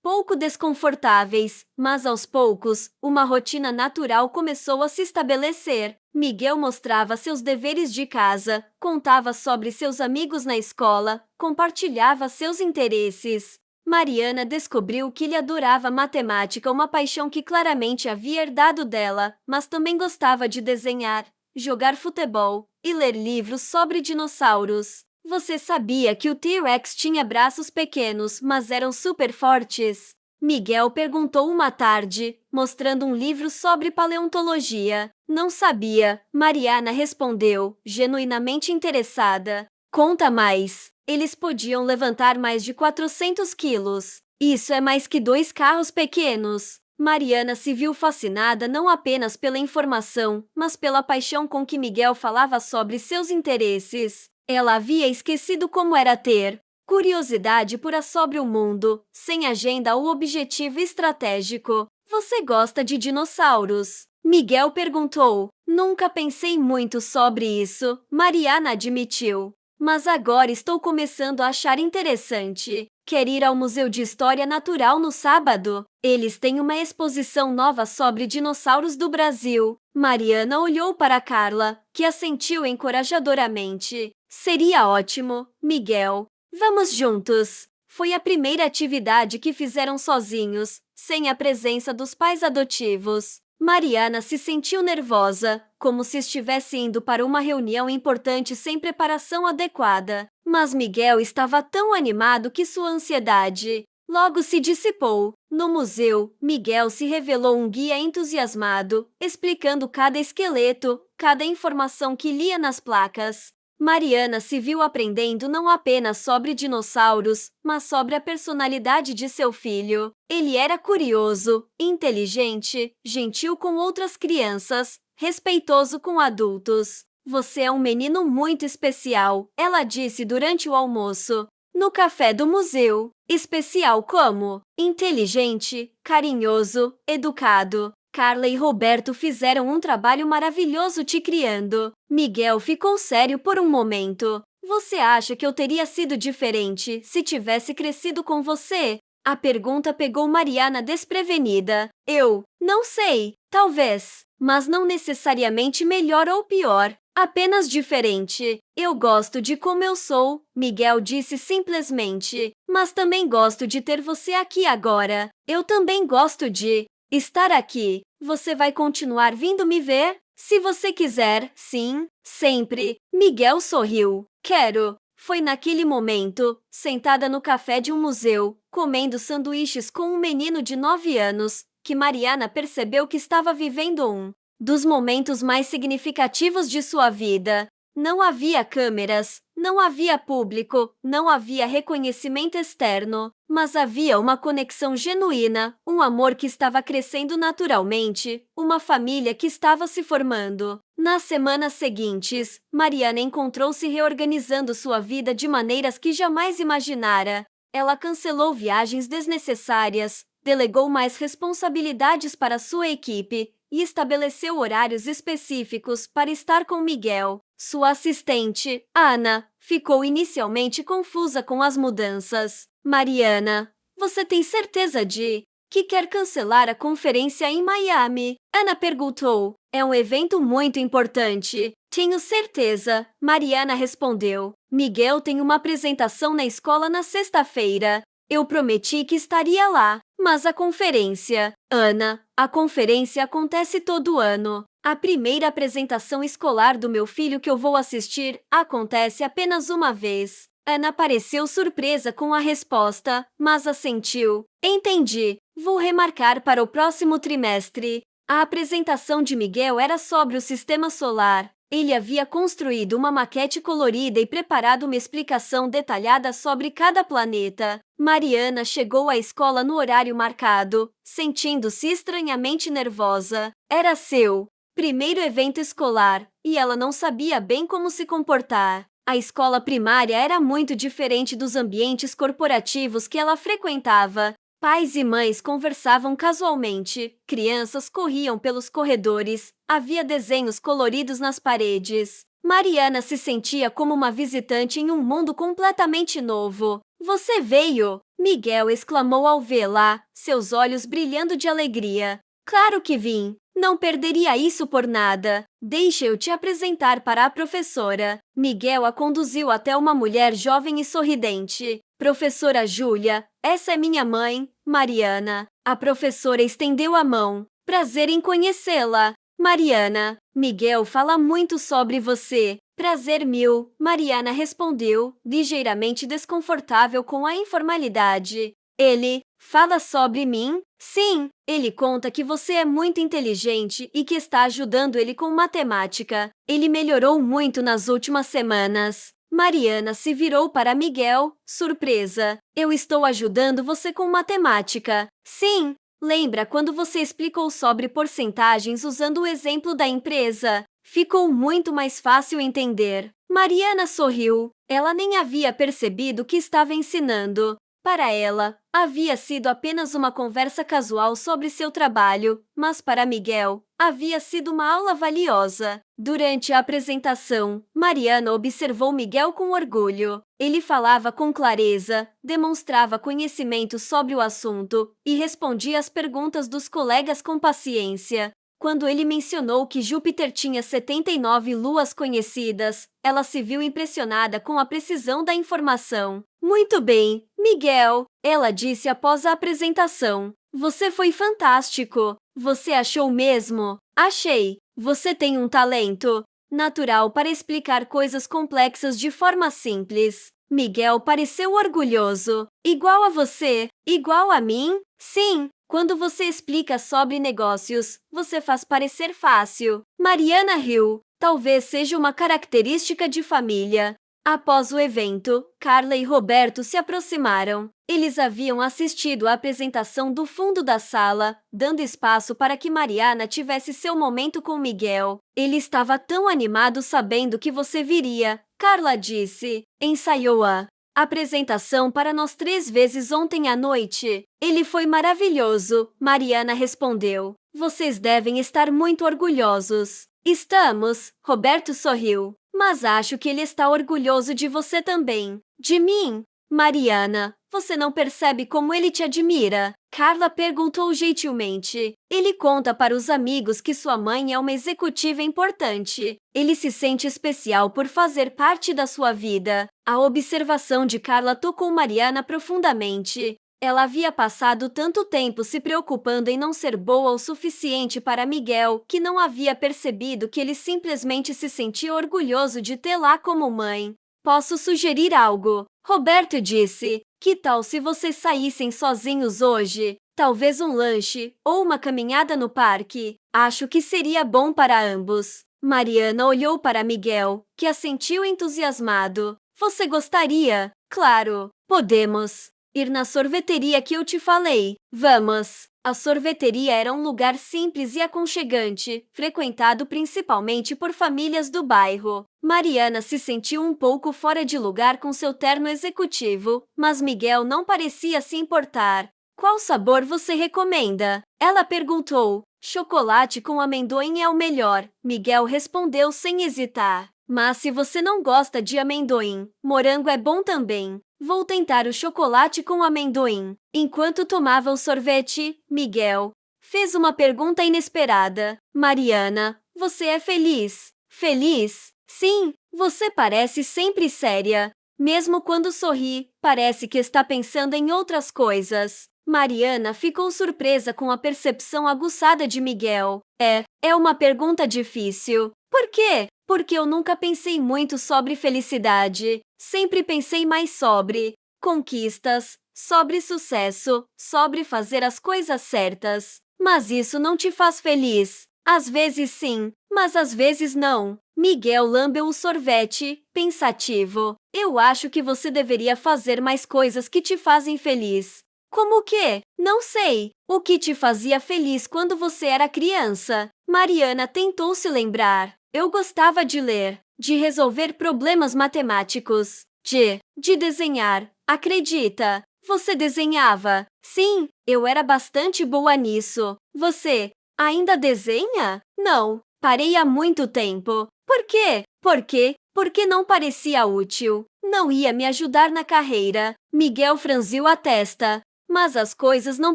pouco desconfortáveis, mas aos poucos, uma rotina natural começou a se estabelecer. Miguel mostrava seus deveres de casa, contava sobre seus amigos na escola, compartilhava seus interesses. Mariana descobriu que ele adorava matemática, uma paixão que claramente havia herdado dela, mas também gostava de desenhar, jogar futebol e ler livros sobre dinossauros. Você sabia que o T-Rex tinha braços pequenos, mas eram super fortes? Miguel perguntou uma tarde, mostrando um livro sobre paleontologia. Não sabia, Mariana respondeu, genuinamente interessada. Conta mais. Eles podiam levantar mais de 400 quilos. Isso é mais que 2 carros pequenos. Mariana se viu fascinada não apenas pela informação, mas pela paixão com que Miguel falava sobre seus interesses. Ela havia esquecido como era ter curiosidade sobre o mundo, sem agenda ou objetivo estratégico. Você gosta de dinossauros? Miguel perguntou. Nunca pensei muito sobre isso, Mariana admitiu. Mas agora estou começando a achar interessante. Quer ir ao Museu de História Natural no sábado? Eles têm uma exposição nova sobre dinossauros do Brasil. Mariana olhou para Carla, que assentiu encorajadoramente. Seria ótimo, Miguel. Vamos juntos. Foi a primeira atividade que fizeram sozinhos, sem a presença dos pais adotivos. Mariana se sentiu nervosa, como se estivesse indo para uma reunião importante sem preparação adequada. Mas Miguel estava tão animado que sua ansiedade logo se dissipou. No museu, Miguel se revelou um guia entusiasmado, explicando cada esqueleto, cada informação que lia nas placas. Mariana se viu aprendendo não apenas sobre dinossauros, mas sobre a personalidade de seu filho. Ele era curioso, inteligente, gentil com outras crianças, respeitoso com adultos. Você é um menino muito especial, ela disse durante o almoço. No café do museu. Especial como? Inteligente, carinhoso, educado. Carla e Roberto fizeram um trabalho maravilhoso te criando. Miguel ficou sério por um momento. Você acha que eu teria sido diferente se tivesse crescido com você? A pergunta pegou Mariana desprevenida. Eu não sei, talvez, mas não necessariamente melhor ou pior. Apenas diferente. Eu gosto de como eu sou, Miguel disse simplesmente. Mas também gosto de ter você aqui agora. Eu também gosto de estar aqui. Você vai continuar vindo me ver? Se você quiser, sim, sempre. Miguel sorriu. Quero. Foi naquele momento, sentada no café de um museu, comendo sanduíches com um menino de 9 anos, que Mariana percebeu que estava vivendo um dos momentos mais significativos de sua vida. Não havia câmeras, não havia público, não havia reconhecimento externo, mas havia uma conexão genuína, um amor que estava crescendo naturalmente, uma família que estava se formando. Nas semanas seguintes, Mariana encontrou-se reorganizando sua vida de maneiras que jamais imaginara. Ela cancelou viagens desnecessárias, delegou mais responsabilidades para sua equipe e estabeleceu horários específicos para estar com Miguel. Sua assistente, Ana, ficou inicialmente confusa com as mudanças. Mariana, você tem certeza de que quer cancelar a conferência em Miami? Ana perguntou. É um evento muito importante. Tenho certeza, Mariana respondeu. Miguel tem uma apresentação na escola na sexta-feira. Eu prometi que estaria lá, mas a conferência... Ana, a conferência acontece todo ano. A primeira apresentação escolar do meu filho que eu vou assistir acontece apenas uma vez. Ana pareceu surpresa com a resposta, mas assentiu. Entendi. Vou remarcar para o próximo trimestre. A apresentação de Miguel era sobre o sistema solar. Ele havia construído uma maquete colorida e preparado uma explicação detalhada sobre cada planeta. Mariana chegou à escola no horário marcado, sentindo-se estranhamente nervosa. Era seu primeiro evento escolar, e ela não sabia bem como se comportar. A escola primária era muito diferente dos ambientes corporativos que ela frequentava. Pais e mães conversavam casualmente, crianças corriam pelos corredores, havia desenhos coloridos nas paredes. Mariana se sentia como uma visitante em um mundo completamente novo. Você veio? Miguel exclamou ao vê-la, seus olhos brilhando de alegria. Claro que vim. Não perderia isso por nada. Deixa eu te apresentar para a professora. Miguel a conduziu até uma mulher jovem e sorridente. Professora Júlia, essa é minha mãe, Mariana. A professora estendeu a mão. Prazer em conhecê-la. Mariana, Miguel fala muito sobre você. Prazer mil, Mariana respondeu, ligeiramente desconfortável com a informalidade. Ele fala sobre mim? Sim, ele conta que você é muito inteligente e que está ajudando ele com matemática. Ele melhorou muito nas últimas semanas. Mariana se virou para Miguel, surpresa. Eu estou ajudando você com matemática. Sim, lembra quando você explicou sobre porcentagens usando o exemplo da empresa? Ficou muito mais fácil entender. Mariana sorriu. Ela nem havia percebido que estava ensinando. Para ela, havia sido apenas uma conversa casual sobre seu trabalho, mas para Miguel, havia sido uma aula valiosa. Durante a apresentação, Mariana observou Miguel com orgulho. Ele falava com clareza, demonstrava conhecimento sobre o assunto e respondia às perguntas dos colegas com paciência. Quando ele mencionou que Júpiter tinha 79 luas conhecidas, ela se viu impressionada com a precisão da informação. Muito bem, Miguel, ela disse após a apresentação. Você foi fantástico. Você achou mesmo? Achei. Você tem um talento natural para explicar coisas complexas de forma simples. Miguel pareceu orgulhoso. Igual a você? Igual a mim? Sim. Quando você explica sobre negócios, você faz parecer fácil. Mariana riu. Talvez seja uma característica de família. Após o evento, Carla e Roberto se aproximaram. Eles haviam assistido à apresentação do fundo da sala, dando espaço para que Mariana tivesse seu momento com Miguel. Ele estava tão animado sabendo que você viria, Carla disse. Ensaiou a apresentação para nós 3 vezes ontem à noite. Ele foi maravilhoso, Mariana respondeu. Vocês devem estar muito orgulhosos. Estamos, Roberto sorriu. Mas acho que ele está orgulhoso de você também. De mim? Mariana, você não percebe como ele te admira? Carla perguntou gentilmente. Ele conta para os amigos que sua mãe é uma executiva importante. Ele se sente especial por fazer parte da sua vida. A observação de Carla tocou Mariana profundamente. Ela havia passado tanto tempo se preocupando em não ser boa o suficiente para Miguel que não havia percebido que ele simplesmente se sentia orgulhoso de tê-la como mãe. Posso sugerir algo? Roberto disse. Que tal se vocês saíssem sozinhos hoje? Talvez um lanche ou uma caminhada no parque. Acho que seria bom para ambos. Mariana olhou para Miguel, que assentiu entusiasmado. Você gostaria? Claro, podemos ir na sorveteria que eu te falei. Vamos! A sorveteria era um lugar simples e aconchegante, frequentado principalmente por famílias do bairro. Mariana se sentiu um pouco fora de lugar com seu terno executivo, mas Miguel não parecia se importar. Qual sabor você recomenda? Ela perguntou. Chocolate com amendoim é o melhor, Miguel respondeu sem hesitar. Mas se você não gosta de amendoim, morango é bom também. Vou tentar o chocolate com amendoim. Enquanto tomava o sorvete, Miguel fez uma pergunta inesperada. Mariana, você é feliz? Feliz? Sim, você parece sempre séria. Mesmo quando sorri, parece que está pensando em outras coisas. Mariana ficou surpresa com a percepção aguçada de Miguel. É uma pergunta difícil. Por quê? Porque eu nunca pensei muito sobre felicidade. Sempre pensei mais sobre conquistas, sobre sucesso, sobre fazer as coisas certas. Mas isso não te faz feliz. Às vezes sim, mas às vezes não. Miguel lambeu o sorvete, pensativo. Eu acho que você deveria fazer mais coisas que te fazem feliz. Como o quê? Não sei. O que te fazia feliz quando você era criança? Mariana tentou se lembrar. Eu gostava de ler, de resolver problemas matemáticos, de desenhar. Acredita? Você desenhava? Sim, eu era bastante boa nisso. Você ainda desenha? Não, parei há muito tempo. Por quê? Porque não parecia útil. Não ia me ajudar na carreira. Miguel franziu a testa. Mas as coisas não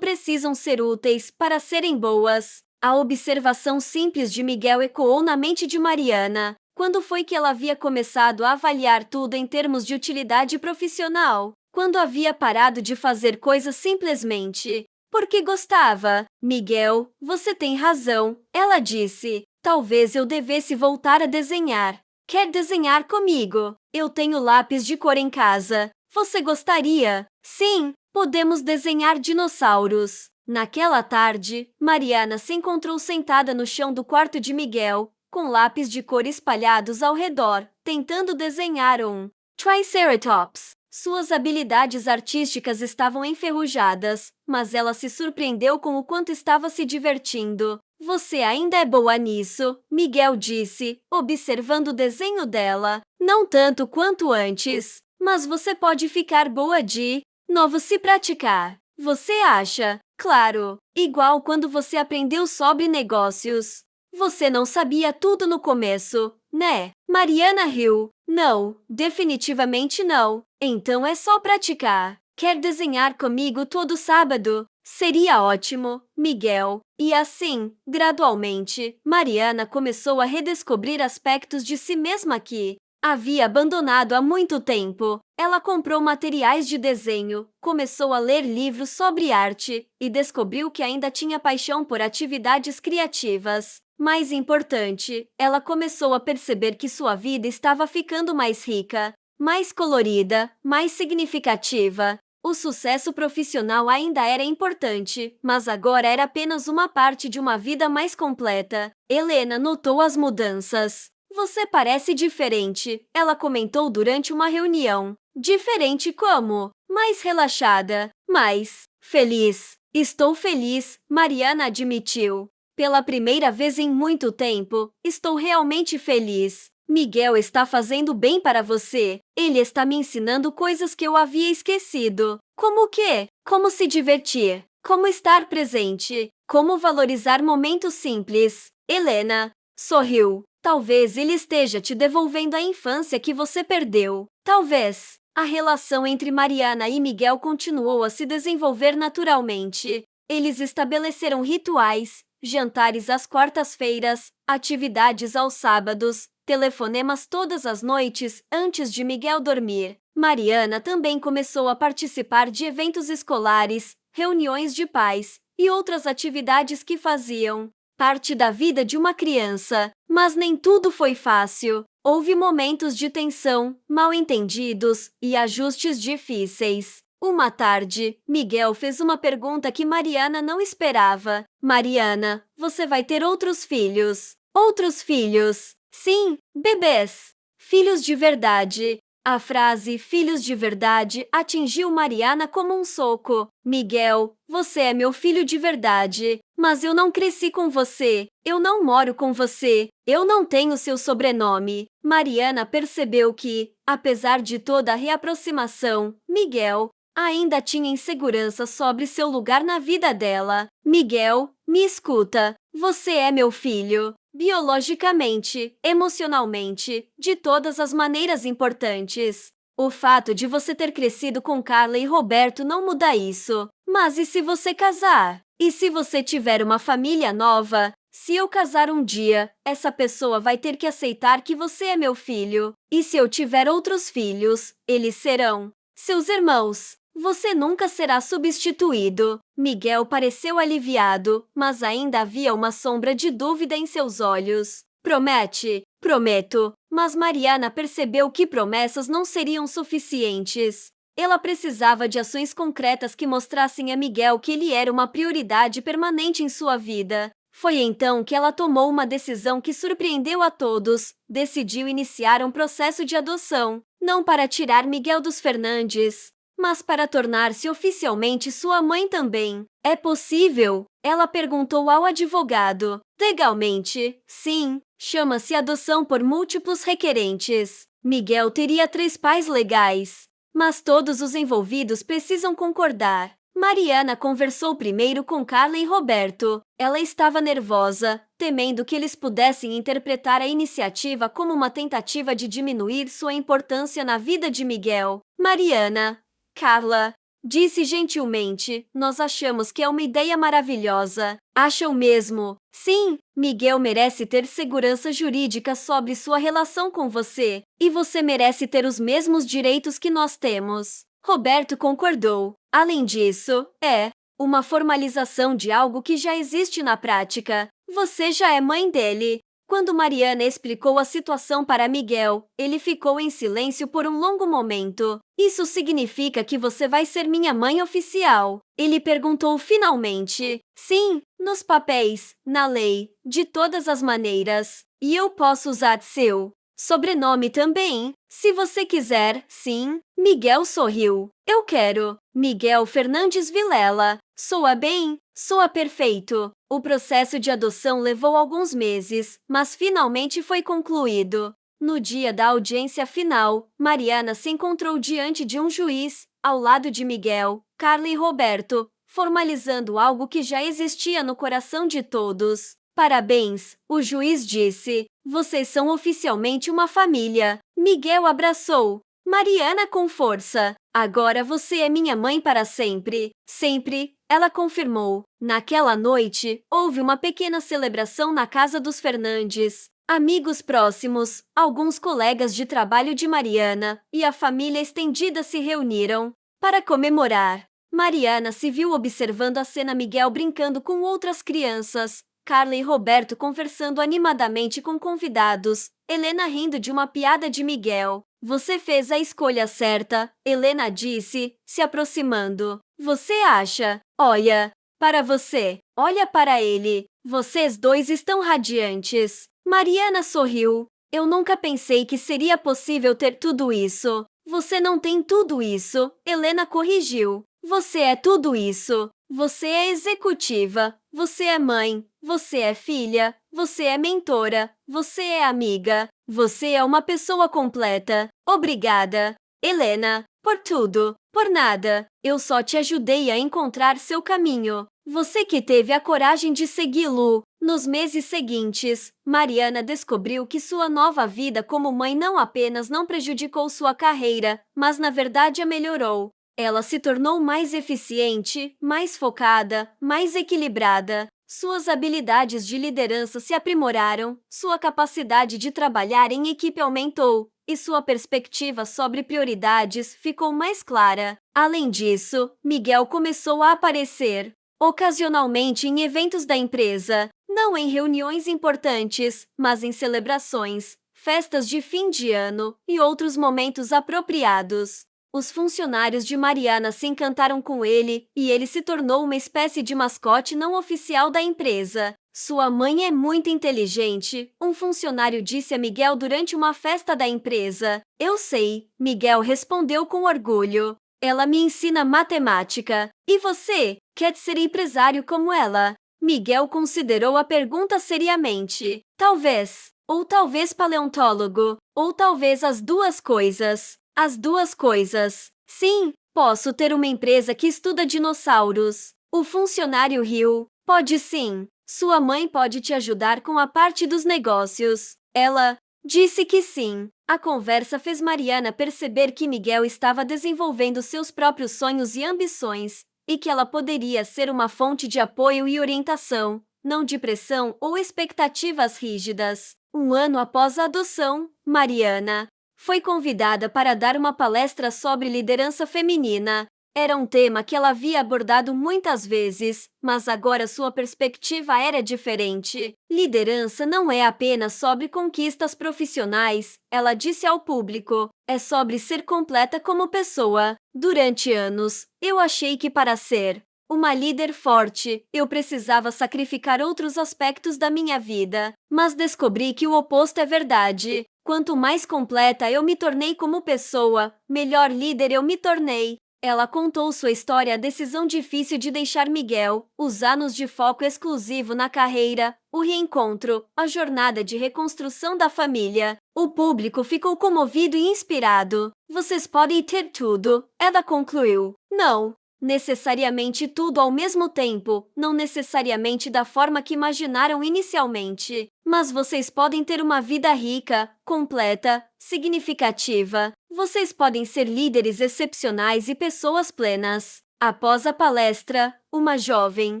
precisam ser úteis para serem boas. A observação simples de Miguel ecoou na mente de Mariana. Quando foi que ela havia começado a avaliar tudo em termos de utilidade profissional? Quando havia parado de fazer coisas simplesmente porque gostava? Miguel, você tem razão, ela disse. Talvez eu devesse voltar a desenhar. Quer desenhar comigo? Eu tenho lápis de cor em casa. Você gostaria? Sim, podemos desenhar dinossauros. Naquela tarde, Mariana se encontrou sentada no chão do quarto de Miguel, com lápis de cor espalhados ao redor, tentando desenhar um Triceratops. Suas habilidades artísticas estavam enferrujadas, mas ela se surpreendeu com o quanto estava se divertindo. Você ainda é boa nisso, Miguel disse, observando o desenho dela. Não tanto quanto antes, mas você pode ficar boa de novo se praticar. Você acha? Claro, igual quando você aprendeu sobre negócios. Você não sabia tudo no começo, né? Mariana riu. Não, definitivamente não. Então é só praticar. Quer desenhar comigo todo sábado? Seria ótimo, Miguel. E assim, gradualmente, Mariana começou a redescobrir aspectos de si mesma que havia abandonado há muito tempo. Ela comprou materiais de desenho, começou a ler livros sobre arte e descobriu que ainda tinha paixão por atividades criativas. Mais importante, ela começou a perceber que sua vida estava ficando mais rica, mais colorida, mais significativa. O sucesso profissional ainda era importante, mas agora era apenas uma parte de uma vida mais completa. Helena notou as mudanças. Você parece diferente, ela comentou durante uma reunião. Diferente como? Mais relaxada, mais feliz. Estou feliz, Mariana admitiu. Pela primeira vez em muito tempo, estou realmente feliz. Miguel está fazendo bem para você. Ele está me ensinando coisas que eu havia esquecido. Como o quê? Como se divertir? Como estar presente? Como valorizar momentos simples? Helena sorriu. Talvez ele esteja te devolvendo a infância que você perdeu. Talvez. A relação entre Mariana e Miguel continuou a se desenvolver naturalmente. Eles estabeleceram rituais, jantares às quartas-feiras, atividades aos sábados, telefonemas todas as noites antes de Miguel dormir. Mariana também começou a participar de eventos escolares, reuniões de pais e outras atividades que faziam parte da vida de uma criança. Mas nem tudo foi fácil. Houve momentos de tensão, mal-entendidos e ajustes difíceis. Uma tarde, Miguel fez uma pergunta que Mariana não esperava. Mariana, você vai ter outros filhos? Outros filhos? Sim, bebês. Filhos de verdade. A frase filhos de verdade atingiu Mariana como um soco. Miguel, você é meu filho de verdade, mas eu não cresci com você, eu não moro com você, eu não tenho seu sobrenome. Mariana percebeu que, apesar de toda a reaproximação, Miguel ainda tinha insegurança sobre seu lugar na vida dela. Miguel, me escuta, você é meu filho. Biologicamente, emocionalmente, de todas as maneiras importantes. O fato de você ter crescido com Carla e Roberto não muda isso. Mas e se você casar? E se você tiver uma família nova? Se eu casar um dia, essa pessoa vai ter que aceitar que você é meu filho. E se eu tiver outros filhos, eles serão seus irmãos. Você nunca será substituído. Miguel pareceu aliviado, mas ainda havia uma sombra de dúvida em seus olhos. Promete? Prometo. Mas Mariana percebeu que promessas não seriam suficientes. Ela precisava de ações concretas que mostrassem a Miguel que ele era uma prioridade permanente em sua vida. Foi então que ela tomou uma decisão que surpreendeu a todos. Decidiu iniciar um processo de adoção, não para tirar Miguel dos Fernandes, mas para tornar-se oficialmente sua mãe também. É possível? Ela perguntou ao advogado. Legalmente, sim. Chama-se adoção por múltiplos requerentes. Miguel teria 3 pais legais, mas todos os envolvidos precisam concordar. Mariana conversou primeiro com Carla e Roberto. Ela estava nervosa, temendo que eles pudessem interpretar a iniciativa como uma tentativa de diminuir sua importância na vida de Miguel. Mariana, Carla disse gentilmente, nós achamos que é uma ideia maravilhosa. Acham mesmo? Sim, Miguel merece ter segurança jurídica sobre sua relação com você, e você merece ter os mesmos direitos que nós temos. Roberto concordou. Além disso, é uma formalização de algo que já existe na prática. Você já é mãe dele. Quando Mariana explicou a situação para Miguel, ele ficou em silêncio por um longo momento. Isso significa que você vai ser minha mãe oficial? Ele perguntou finalmente. Sim, nos papéis, na lei, de todas as maneiras. E eu posso usar seu sobrenome também, se você quiser. Sim, Miguel sorriu. Eu quero. Miguel Fernandes Vilela. Soa bem? Soa perfeito. O processo de adoção levou alguns meses, mas finalmente foi concluído. No dia da audiência final, Mariana se encontrou diante de um juiz, ao lado de Miguel, Carla e Roberto, formalizando algo que já existia no coração de todos. Parabéns, o juiz disse. Vocês são oficialmente uma família. Miguel abraçou Mariana com força. Agora você é minha mãe para sempre. Sempre, ela confirmou. Naquela noite, houve uma pequena celebração na casa dos Fernandes. Amigos próximos, alguns colegas de trabalho de Mariana e a família estendida se reuniram para comemorar. Mariana se viu observando a cena, Miguel brincando com outras crianças, Carla e Roberto conversando animadamente com convidados, Helena rindo de uma piada de Miguel. Você fez a escolha certa, Helena disse, se aproximando. Você acha? Olha para você, olha para ele. Vocês dois estão radiantes. Mariana sorriu. Eu nunca pensei que seria possível ter tudo isso. Você não tem tudo isso, Helena corrigiu. Você é tudo isso. Você é executiva, você é mãe, você é filha, você é mentora, você é amiga, você é uma pessoa completa. Obrigada, Helena, por tudo, por nada. Eu só te ajudei a encontrar seu caminho. Você que teve a coragem de segui-lo. Nos meses seguintes, Mariana descobriu que sua nova vida como mãe não apenas não prejudicou sua carreira, mas na verdade a melhorou. Ela se tornou mais eficiente, mais focada, mais equilibrada. Suas habilidades de liderança se aprimoraram, sua capacidade de trabalhar em equipe aumentou, e sua perspectiva sobre prioridades ficou mais clara. Além disso, Miguel começou a aparecer ocasionalmente em eventos da empresa, não em reuniões importantes, mas em celebrações, festas de fim de ano e outros momentos apropriados. Os funcionários de Mariana se encantaram com ele e ele se tornou uma espécie de mascote não oficial da empresa. Sua mãe é muito inteligente, um funcionário disse a Miguel durante uma festa da empresa. Eu sei, Miguel respondeu com orgulho. Ela me ensina matemática. E você, quer ser empresário como ela? Miguel considerou a pergunta seriamente. Talvez. Ou talvez paleontólogo. Ou talvez as duas coisas. As duas coisas. Sim, posso ter uma empresa que estuda dinossauros. O funcionário riu. Pode sim. Sua mãe pode te ajudar com a parte dos negócios. Ela disse que sim. A conversa fez Mariana perceber que Miguel estava desenvolvendo seus próprios sonhos e ambições, e que ela poderia ser uma fonte de apoio e orientação, não de pressão ou expectativas rígidas. Um ano após a adoção, Mariana foi convidada para dar uma palestra sobre liderança feminina. Era um tema que ela havia abordado muitas vezes, mas agora sua perspectiva era diferente. Liderança não é apenas sobre conquistas profissionais, ela disse ao público. É sobre ser completa como pessoa. Durante anos, eu achei que para ser uma líder forte, eu precisava sacrificar outros aspectos da minha vida, mas descobri que o oposto é verdade. Quanto mais completa eu me tornei como pessoa, melhor líder eu me tornei. Ela contou sua história, a decisão difícil de deixar Miguel, os anos de foco exclusivo na carreira, o reencontro, a jornada de reconstrução da família. O público ficou comovido e inspirado. Vocês podem ter tudo, ela concluiu. Não necessariamente tudo ao mesmo tempo, não necessariamente da forma que imaginaram inicialmente, mas vocês podem ter uma vida rica, completa, significativa. Vocês podem ser líderes excepcionais e pessoas plenas. Após a palestra, uma jovem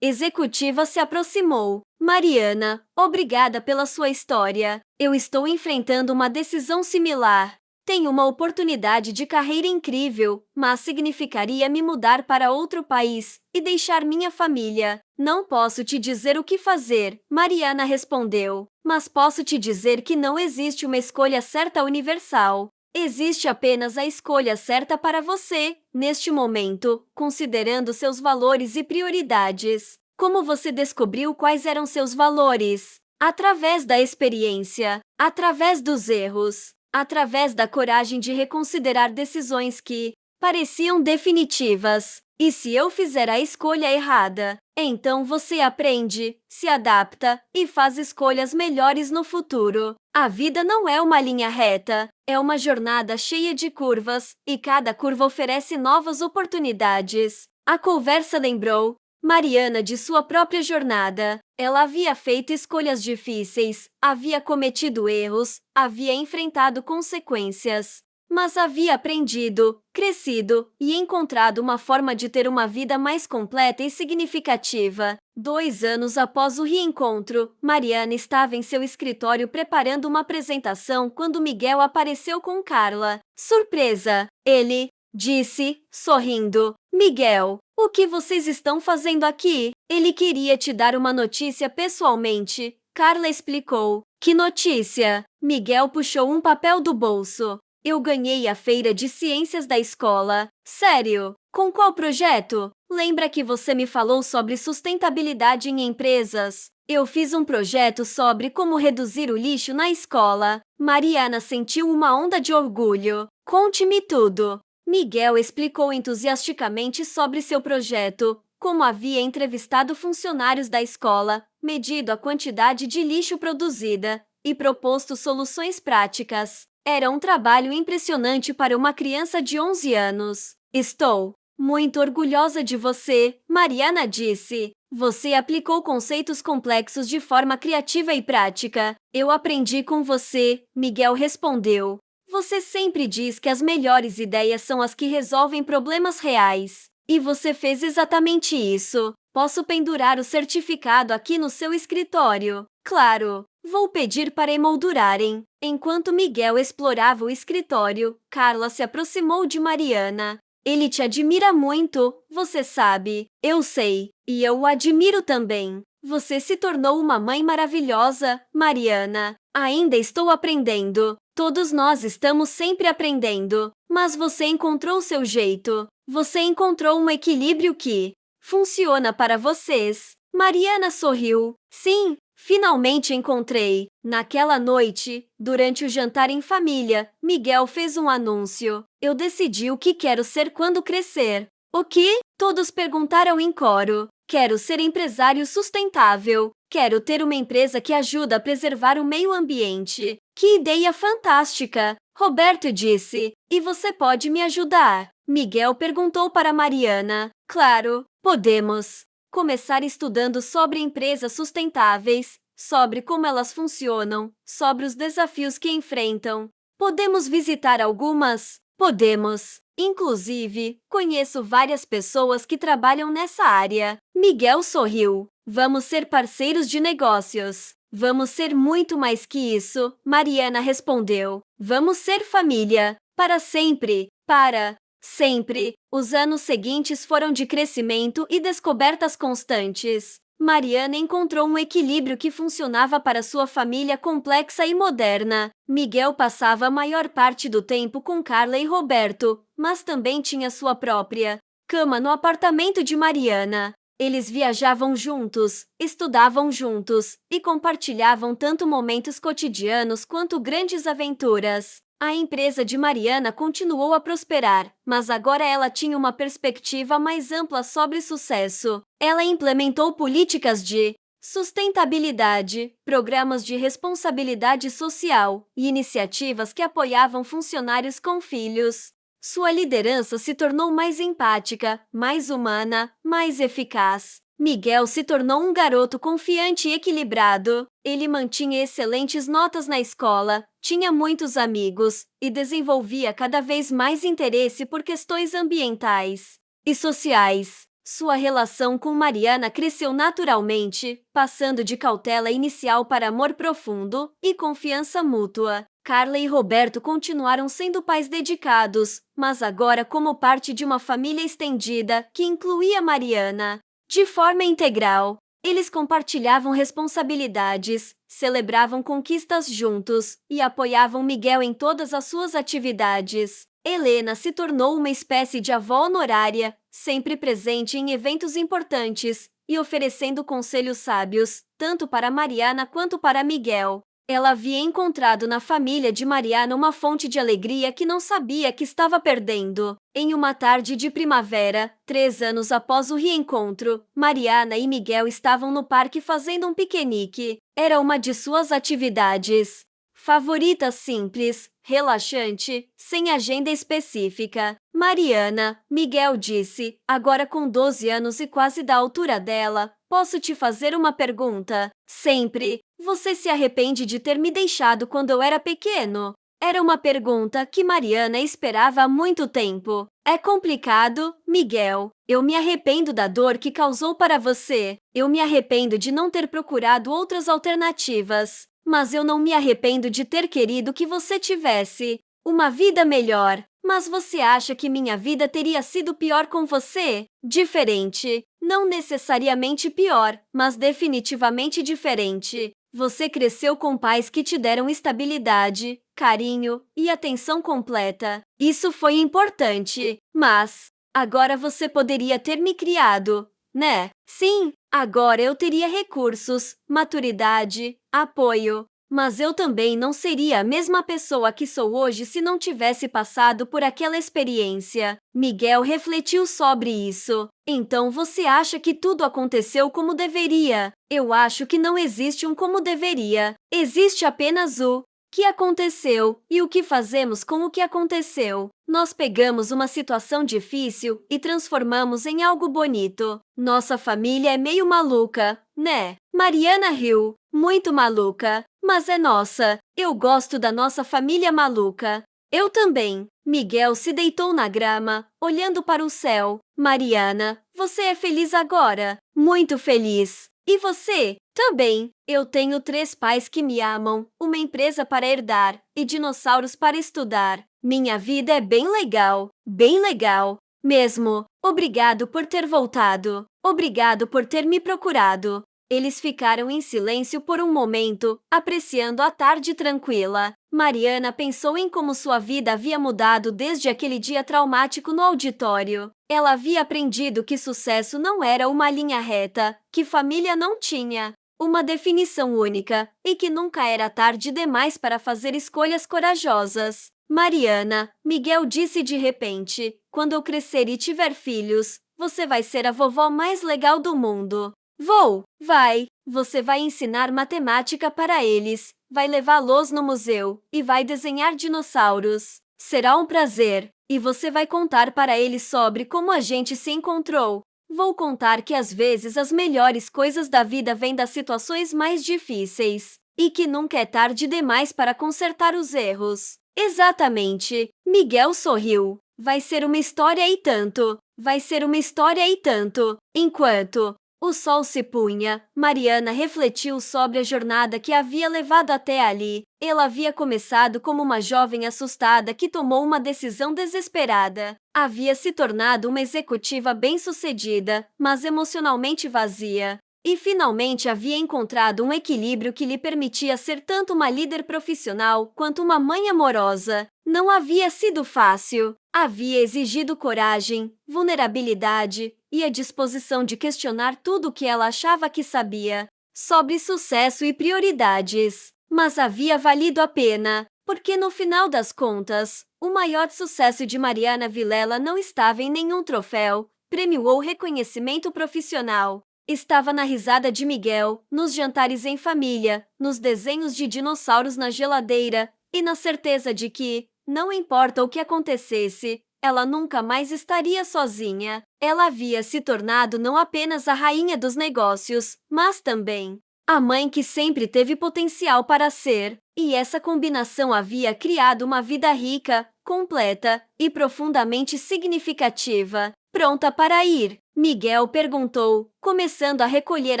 executiva se aproximou. Mariana, obrigada pela sua história. Eu estou enfrentando uma decisão similar. Tenho uma oportunidade de carreira incrível, mas significaria me mudar para outro país e deixar minha família. Não posso te dizer o que fazer, Mariana respondeu, mas posso te dizer que não existe uma escolha certa universal. Existe apenas a escolha certa para você, neste momento, considerando seus valores e prioridades. Como você descobriu quais eram seus valores? Através da experiência, através dos erros. Através da coragem de reconsiderar decisões que pareciam definitivas. E se eu fizer a escolha errada, então você aprende, se adapta e faz escolhas melhores no futuro. A vida não é uma linha reta, é uma jornada cheia de curvas, e cada curva oferece novas oportunidades. A conversa lembrou Mariana de sua própria jornada. Ela havia feito escolhas difíceis, havia cometido erros, havia enfrentado consequências, mas havia aprendido, crescido e encontrado uma forma de ter uma vida mais completa e significativa. 2 anos após o reencontro, Mariana estava em seu escritório preparando uma apresentação quando Miguel apareceu com Carla. Surpresa! Ele disse, sorrindo. Miguel, o que vocês estão fazendo aqui? Ele queria te dar uma notícia pessoalmente. Carla explicou. Que notícia? Miguel puxou um papel do bolso. Eu ganhei a feira de ciências da escola. Sério? Com qual projeto? Lembra que você me falou sobre sustentabilidade em empresas? Eu fiz um projeto sobre como reduzir o lixo na escola. Mariana sentiu uma onda de orgulho. Conte-me tudo. Miguel explicou entusiasticamente sobre seu projeto, como havia entrevistado funcionários da escola, medido a quantidade de lixo produzida e proposto soluções práticas. Era um trabalho impressionante para uma criança de 11 anos. Estou muito orgulhosa de você, Mariana disse. Você aplicou conceitos complexos de forma criativa e prática. Eu aprendi com você, Miguel respondeu. Você sempre diz que as melhores ideias são as que resolvem problemas reais. E você fez exatamente isso. Posso pendurar o certificado aqui no seu escritório? Claro. Vou pedir para emoldurarem. Enquanto Miguel explorava o escritório, Carla se aproximou de Mariana. Ele te admira muito, você sabe. Eu sei. E eu o admiro também. Você se tornou uma mãe maravilhosa, Mariana. Ainda estou aprendendo. Todos nós estamos sempre aprendendo. Mas você encontrou seu jeito. Você encontrou um equilíbrio que funciona para vocês. Mariana sorriu. Sim, finalmente encontrei. Naquela noite, durante o jantar em família, Miguel fez um anúncio. Eu decidi o que quero ser quando crescer. O que? Todos perguntaram em coro. Quero ser empresário sustentável. Quero ter uma empresa que ajuda a preservar o meio ambiente. Que ideia fantástica! Roberto disse. E você pode me ajudar? Miguel perguntou para Mariana. Claro, podemos. Começar estudando sobre empresas sustentáveis, sobre como elas funcionam, sobre os desafios que enfrentam. Podemos visitar algumas? Podemos. Inclusive, conheço várias pessoas que trabalham nessa área. Miguel sorriu. Vamos ser parceiros de negócios. Vamos ser muito mais que isso, Mariana respondeu. Vamos ser família. Para sempre. Para sempre. Os anos seguintes foram de crescimento e descobertas constantes. Mariana encontrou um equilíbrio que funcionava para sua família complexa e moderna. Miguel passava a maior parte do tempo com Carla e Roberto, mas também tinha sua própria cama no apartamento de Mariana. Eles viajavam juntos, estudavam juntos e compartilhavam tanto momentos cotidianos quanto grandes aventuras. A empresa de Mariana continuou a prosperar, mas agora ela tinha uma perspectiva mais ampla sobre sucesso. Ela implementou políticas de sustentabilidade, programas de responsabilidade social e iniciativas que apoiavam funcionários com filhos. Sua liderança se tornou mais empática, mais humana, mais eficaz. Miguel se tornou um garoto confiante e equilibrado. Ele mantinha excelentes notas na escola, tinha muitos amigos e desenvolvia cada vez mais interesse por questões ambientais e sociais. Sua relação com Mariana cresceu naturalmente, passando de cautela inicial para amor profundo e confiança mútua. Carla e Roberto continuaram sendo pais dedicados, mas agora como parte de uma família estendida que incluía Mariana. De forma integral, eles compartilhavam responsabilidades, celebravam conquistas juntos e apoiavam Miguel em todas as suas atividades. Helena se tornou uma espécie de avó honorária, sempre presente em eventos importantes e oferecendo conselhos sábios, tanto para Mariana quanto para Miguel. Ela havia encontrado na família de Mariana uma fonte de alegria que não sabia que estava perdendo. Em uma tarde de primavera, 3 anos após o reencontro, Mariana e Miguel estavam no parque fazendo um piquenique. Era uma de suas atividades favoritas, simples, relaxante, sem agenda específica. Mariana, Miguel disse, agora com 12 anos e quase da altura dela, posso te fazer uma pergunta? Sempre. Você se arrepende de ter me deixado quando eu era pequeno? Era uma pergunta que Mariana esperava há muito tempo. É complicado, Miguel. Eu me arrependo da dor que causou para você. Eu me arrependo de não ter procurado outras alternativas. Mas eu não me arrependo de ter querido que você tivesse uma vida melhor. Mas você acha que minha vida teria sido pior com você? Diferente. Não necessariamente pior, mas definitivamente diferente. Você cresceu com pais que te deram estabilidade, carinho e atenção completa. Isso foi importante, mas agora você poderia ter me criado, né? Sim, agora eu teria recursos, maturidade, apoio. Mas eu também não seria a mesma pessoa que sou hoje se não tivesse passado por aquela experiência. Miguel refletiu sobre isso. Então você acha que tudo aconteceu como deveria? Eu acho que não existe um como deveria. Existe apenas o que aconteceu e o que fazemos com o que aconteceu. Nós pegamos uma situação difícil e transformamos em algo bonito. Nossa família é meio maluca, né? Mariana riu. Muito maluca, mas é nossa. Eu gosto da nossa família maluca. Eu também. Miguel se deitou na grama, olhando para o céu. Mariana, você é feliz agora? Muito feliz. E você? Também. Eu tenho 3 pais que me amam, uma empresa para herdar e dinossauros para estudar. Minha vida é bem legal. Bem legal. Mesmo. Obrigado por ter voltado. Obrigado por ter me procurado. Eles ficaram em silêncio por um momento, apreciando a tarde tranquila. Mariana pensou em como sua vida havia mudado desde aquele dia traumático no auditório. Ela havia aprendido que sucesso não era uma linha reta, que família não tinha uma definição única e que nunca era tarde demais para fazer escolhas corajosas. Mariana, Miguel disse de repente, quando eu crescer e tiver filhos, você vai ser a vovó mais legal do mundo. Vou, vai. Você vai ensinar matemática para eles, vai levá-los no museu e vai desenhar dinossauros. Será um prazer. E você vai contar para eles sobre como a gente se encontrou. Vou contar que às vezes as melhores coisas da vida vêm das situações mais difíceis e que nunca é tarde demais para consertar os erros. Exatamente. Miguel sorriu. Vai ser uma história e tanto. Vai ser uma história e tanto. Enquanto o sol se punha, Mariana refletiu sobre a jornada que havia levado até ali. Ela havia começado como uma jovem assustada que tomou uma decisão desesperada. Havia se tornado uma executiva bem-sucedida, mas emocionalmente vazia. E finalmente havia encontrado um equilíbrio que lhe permitia ser tanto uma líder profissional quanto uma mãe amorosa. Não havia sido fácil. Havia exigido coragem, vulnerabilidade e a disposição de questionar tudo o que ela achava que sabia sobre sucesso e prioridades. Mas havia valido a pena, porque no final das contas, o maior sucesso de Mariana Vilela não estava em nenhum troféu, prêmio ou reconhecimento profissional. Estava na risada de Miguel, nos jantares em família, nos desenhos de dinossauros na geladeira e na certeza de que, não importa o que acontecesse, ela nunca mais estaria sozinha. Ela havia se tornado não apenas a rainha dos negócios, mas também a mãe que sempre teve potencial para ser. E essa combinação havia criado uma vida rica, completa e profundamente significativa. Pronta para ir? Miguel perguntou, começando a recolher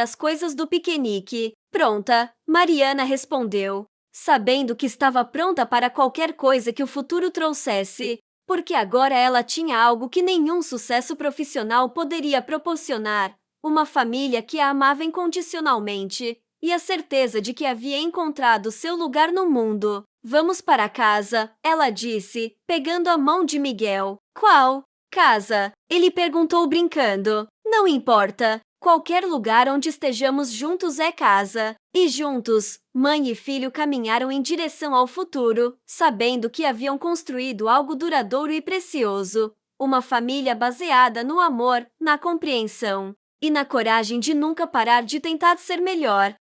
as coisas do piquenique. Pronta, Mariana respondeu, sabendo que estava pronta para qualquer coisa que o futuro trouxesse, porque agora ela tinha algo que nenhum sucesso profissional poderia proporcionar: uma família que a amava incondicionalmente e a certeza de que havia encontrado seu lugar no mundo. Vamos para casa, ela disse, pegando a mão de Miguel. Qual casa? Ele perguntou brincando. Não importa. Qualquer lugar onde estejamos juntos é casa. E juntos, mãe e filho caminharam em direção ao futuro, sabendo que haviam construído algo duradouro e precioso. Uma família baseada no amor, na compreensão e na coragem de nunca parar de tentar ser melhor.